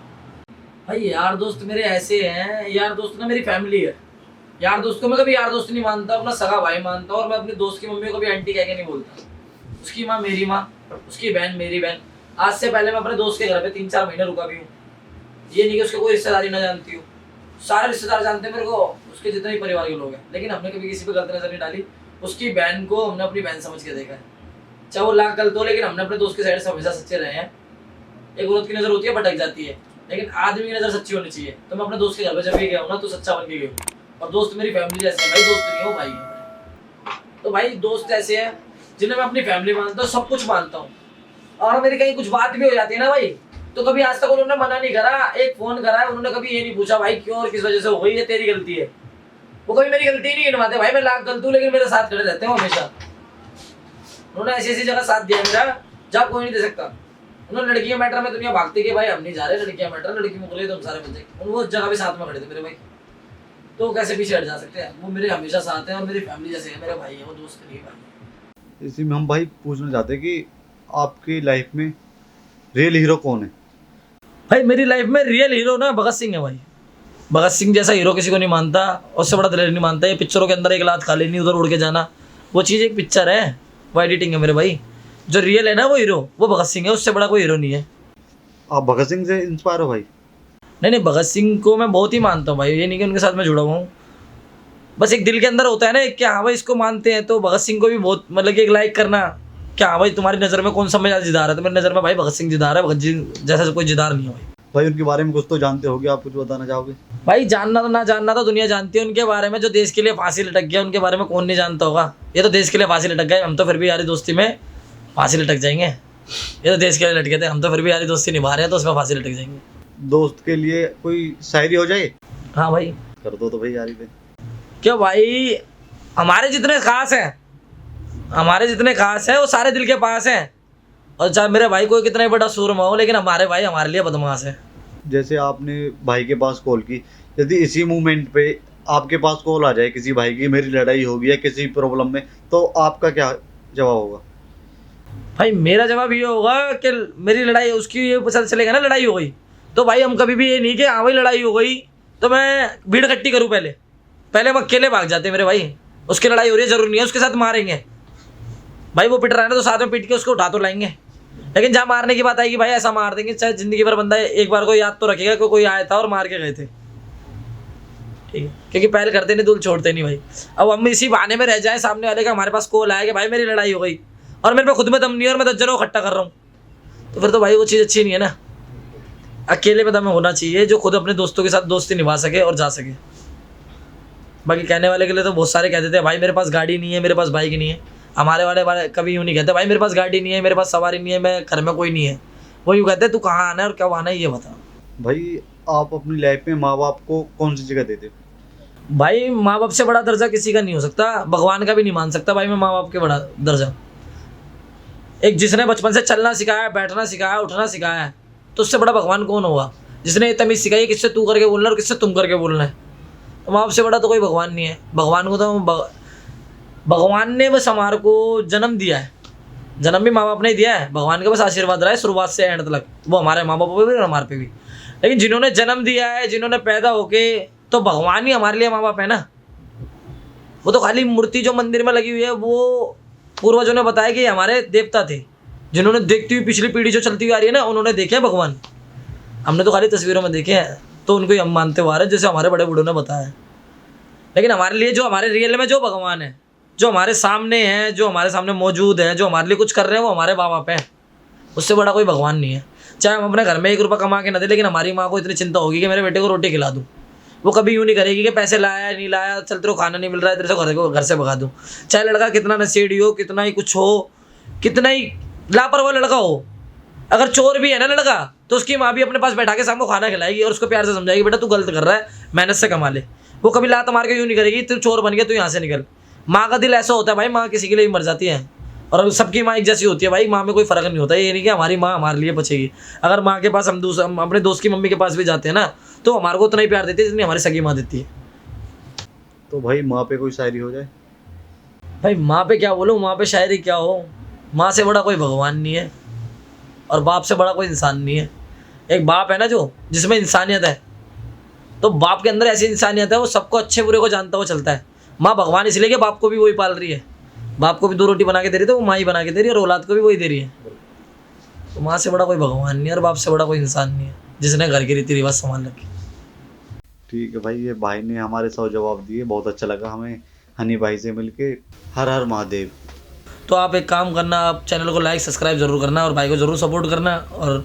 भाई यार दोस्त मेरे ऐसे हैं, यार दोस्त ना मेरी फैमिली है। यार दोस्त को मैं कभी यार दोस्त नहीं मानता, अपना सगा भाई मानता हूँ। और मैं अपने दोस्त की मम्मी को भी आंटी कह के नहीं बोलता। उसकी माँ मेरी माँ, उसकी बहन मेरी बहन। आज से पहले मैं अपने दोस्त के घर पे 3-4 महीने रुका भी हूँ। ये नहीं कि उसके कोई रिश्तेदारी ना जानती हूँ, सारे रिश्तेदार जानते हैं मेरे को, उसके जितने भी परिवार के लोग हैं। लेकिन हमने कभी किसी पे गलत नजर नहीं डाली। उसकी बहन को हमने अपनी बहन समझ के देखा है, चाहे वो लाख गलत हो, लेकिन हमने अपने दोस्त की साइड से हमेशा सच्चे रहे हैं। एक औरत की नज़र होती है भटक जाती है, लेकिन आदमी की नज़र सच्ची होनी चाहिए। तो मैं अपने दोस्त के घर पे जब भी गया हूँ ना तो सच्चा बन के गया हूँ। और दोस्त मेरी फैमिली जैसे है भाई, दोस्त नहीं हो भाई है। तो भाई दोस्त ऐसे हैं जिन्हें मैं अपनी फैमिली मानता हूँ, सब कुछ मानता हूँ। और मेरी कहीं कुछ बात भी हो जाती है ना भाई, तो कभी आज तक उन्होंने मना नहीं करा। एक फ़ोन करा है उन्होंने, कभी ये नहीं पूछा भाई क्यों और किस वजह से हो गई, ये तेरी गलती है। वो कभी मेरी गलती नहीं गिनवाते भाई, मैं लाख गलत हूँ लेकिन मेरे साथ खड़े रहते हैं हमेशा। उन्होंने ऐसी ऐसी जगह साथ दिया मेरा जहाँ कोई नहीं दे सकता। उन्होंने लड़कियां मैटर में दुनिया भागती कि भाई हम नहीं जा रहे, लड़कियां मैटर, लड़की मुकले तो हम सारे बन जाएंगे। उन वो जगह भी साथ में खड़े थे मेरे भाई, तो कैसे पीछे हट जा सकते हैं। वो मेरे हमेशा साथ हैं और मेरी फैमिली जैसे है, मेरा भाई है, वो दोस्त नहीं है भाई। इसी में हम भाई पूछना चाहते हैं कि आपकी लाइफ में रियल हीरो कौन है? भाई मेरी लाइफ में रियल हीरो ना भगत सिंह है भाई। भगत सिंह जैसा हीरो किसी को नहीं मानता, उससे बड़ा दिलेर नहीं मानता। ये पिक्चरों के अंदर एक लात खा लेनी, उधर उड़ के जाना, वो चीज़ एक पिक्चर है, वो एडिटिंग है मेरे भाई। जो रियल है ना वो हीरो, वो भगत सिंह है, उससे बड़ा कोई हीरो नहीं है। आप भगत सिंह से इंस्पायर हो भाई? नहीं, भगत सिंह को मैं बहुत ही मानता हूँ भाई, ये नहीं कि उनके साथ मैं जुड़ा हुआ हूँ। बस एक दिल के अंदर होता है ना कि हाँ भाई इसको मानते हैं, तो भगत सिंह को भी बहुत मतलब कि एक लाइक करना, क्या हाँ भाई तुम्हारी नज़र में कौन सा ज़्यादा जिदार है, तो मेरी नज़र में भाई भगत सिंह जिदार है। भगत सिंह जैसा कोई जिदार नहीं है भाई। भाई उनके बारे में कुछ तो जानते होगे, आप कुछ बताना चाहोगे? भाई जानना तो ना जानना तो दुनिया जानती है उनके बारे में। जो देश के लिए फांसी लटक गया उनके बारे में कौन नहीं जानता होगा। ये तो देश के लिए फांसी लटक गए, हम तो फिर भी यारी दोस्ती में फांसी लटक जाएंगे। ये तो देश के लिए लटके थे, हम तो फिर भी यारी दोस्ती निभा रहे हैं, तो उसमें फांसी लटक जाएंगे। दोस्त के लिए कोई शायरी हो जाए? हाँ भाई, कर दो तो भाई यारी पे। क्यों भाई, हमारे जितने खास हैं, हमारे जितने खास हैं वो सारे दिल के पास हैं। और चाहे मेरे भाई कोई कितना ही बड़ा सूरमा हो, लेकिन हमारे भाई हमारे लिए बदमाश है। जैसे आपने भाई के पास कॉल की, यदि इसी मोमेंट पे आपके पास कॉल आ जाए किसी भाई की, मेरी लड़ाई हो गई है किसी प्रॉब्लम में, तो आपका क्या जवाब होगा? भाई मेरा जवाब ये होगा कि मेरी लड़ाई, उसकी ये पता चलेगा ना लड़ाई हो गई, तो भाई हम कभी भी ये नहीं कि हाँ भाई लड़ाई हो गई तो मैं भीड़ इकट्ठी करूँ, पहले हम अकेले भाग जाते मेरे भाई। उसकी लड़ाई हो रही है, जरूरी नहीं है उसके साथ मारेंगे भाई, वो पिट रहा है ना तो साथ में पीट के उसको उठा तो लाएंगे। लेकिन जहाँ मारने की बात आएगी भाई, ऐसा मार देंगे चाहे जिंदगी भर बंदा एक बार को याद तो रखेगा कि कोई आया था और मार के गए थे, ठीक है, क्योंकि पहले करते नहीं, दूल छोड़ते नहीं भाई। अब हम इसी बहाने में रह जाए सामने वाले का हमारे पास कॉल आया कि भाई मेरी लड़ाई हो गई और मेरे पे खुद में दम नहीं है और मैं 10 जनों को इकट्ठा कर रहा हूँ, तो फिर तो भाई वो चीज़ अच्छी नहीं है ना। अकेले में दम होना चाहिए जो खुद अपने दोस्तों के साथ दोस्ती निभा सके और जा सके। बाकी कहने वाले के लिए तो बहुत सारे कहते थे भाई मेरे पास गाड़ी नहीं है, मेरे पास बाइक नहीं है। हमारे वाले कभी यूँ नहीं कहते भाई मेरे पास गाड़ी नहीं है, मेरे पास सवारी नहीं है, मैं घर में कोई नहीं है। वो यूँ कहते तू कहाँ आना है और कब आना है ये बता। भाई आप अपनी लाइफ में माँ बाप को कौन सी जगह देते हो? भाई माँ बाप से बड़ा दर्जा किसी का नहीं हो सकता, भगवान का भी नहीं मान सकता भाई मैं माँ बाप के बड़ा दर्जा। एक जिसने बचपन से चलना सिखाया, बैठना सिखाया, उठना सिखाया है, तो उससे बड़ा भगवान कौन होगा? जिसने ये तमीज़ सिखाई किससे तू करके बोलना और किससे तुम करके बोलना है, तो माँ बाप से बड़ा तो कोई भगवान नहीं है। भगवान को तो भगवान ने बस हमारे को जन्म दिया है, जन्म भी माँ बाप ने ही दिया है, भगवान का बस आशीर्वाद रहा है शुरुआत से एंड तक, वो हमारे माँ बाप पे भी और हमारे पे भी। लेकिन जिन्होंने जन्म दिया है, जिन्होंने पैदा होके, तो भगवान ही हमारे लिए माँ बाप है ना। वो तो खाली मूर्ति जो मंदिर में लगी हुई है वो पूर्वजों ने बताया कि हमारे देवता थे, जिन्होंने देखती हुई पिछली पीढ़ी जो चलती हुई आ रही है ना, उन्होंने देखे हैं भगवान। हमने तो खाली तस्वीरों में देखे हैं, तो उनको ही हम मानते हुए आ रहे हैं जैसे हमारे बड़े बूढ़ों ने बताया है। लेकिन हमारे लिए जो हमारे रियल में जो भगवान है, जो हमारे सामने हैं, जो हमारे सामने मौजूद है, जो हमारे लिए कुछ कर रहे हैं, वो हमारे माँ बाप हैं। उससे बड़ा कोई भगवान नहीं है। चाहे हम अपने घर में 1 रुपया कमा के न दे, लेकिन हमारी माँ को इतनी चिंता होगी कि मेरे बेटे को रोटी खिला दूँ। वो कभी यूँ नहीं करेगी कि पैसे लाया नहीं लाया, चल तेरे को खाना नहीं मिल रहा है, तेरे से घर से भगा दूँ। चाहे लड़का कितना नशेड़ी हो, कितना ही कुछ हो, कितना ही लापरवाह लड़का हो, अगर चोर भी है ना लड़का, तो उसकी माँ भी अपने पास बैठा के सामने खाना खिलाएगी और उसको प्यार से समझाएगी बेटा तू गलत कर रहा है, मेहनत से कमा ले। वो कभी लात मार के यूँ नहीं करेगी तू चोर बन गया तू यहाँ से निकल। माँ का दिल ऐसा होता है भाई, माँ किसी के लिए भी मर जाती है और सबकी माँ एक जैसी होती है भाई, माँ में कोई फ़र्क नहीं होता। ये नहीं कि हमारी माँ हमारे लिए बचेगी। अगर माँ के पास हम अपने दोस्त की मम्मी के पास भी जाते हैं ना, तो हमारे को उतना ही प्यार देती है जितनी हमारी सगी माँ देती है। तो भाई माँ पे कोई शायरी हो जाए? भाई माँ पे क्या बोलूँ, माँ पे शायरी क्या हो। माँ से बड़ा कोई भगवान नहीं है और बाप से बड़ा कोई इंसान नहीं है। एक बाप है ना जो जिसमें इंसानियत है, तो बाप के अंदर ऐसी इंसानियत है, वो सबको अच्छे बुरे को जानता हुआ चलता है। माँ भगवान इसलिए कि बाप को भी वही पाल रही है, बाप को भी 2 रोटी बना के दे रही है तो वो माँ ही बना के दे रही है और औलाद को भी वही दे रही है। तो माँ से बड़ा कोई भगवान नहीं है और बाप से बड़ा कोई इंसान नहीं है जिसने घर की रीति रिवाज संभाल रखी। ठीक है भाई, ये भाई ने हमारे 100 जवाब दिए, बहुत अच्छा लगा हमें हनी भाई से मिलके। हर हर महादेव। तो आप एक काम करना, आप चैनल को लाइक सब्सक्राइब जरूर करना और भाई को जरूर सपोर्ट करना, और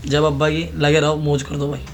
जब अब्बा की लगे रहो मौज कर दो भाई।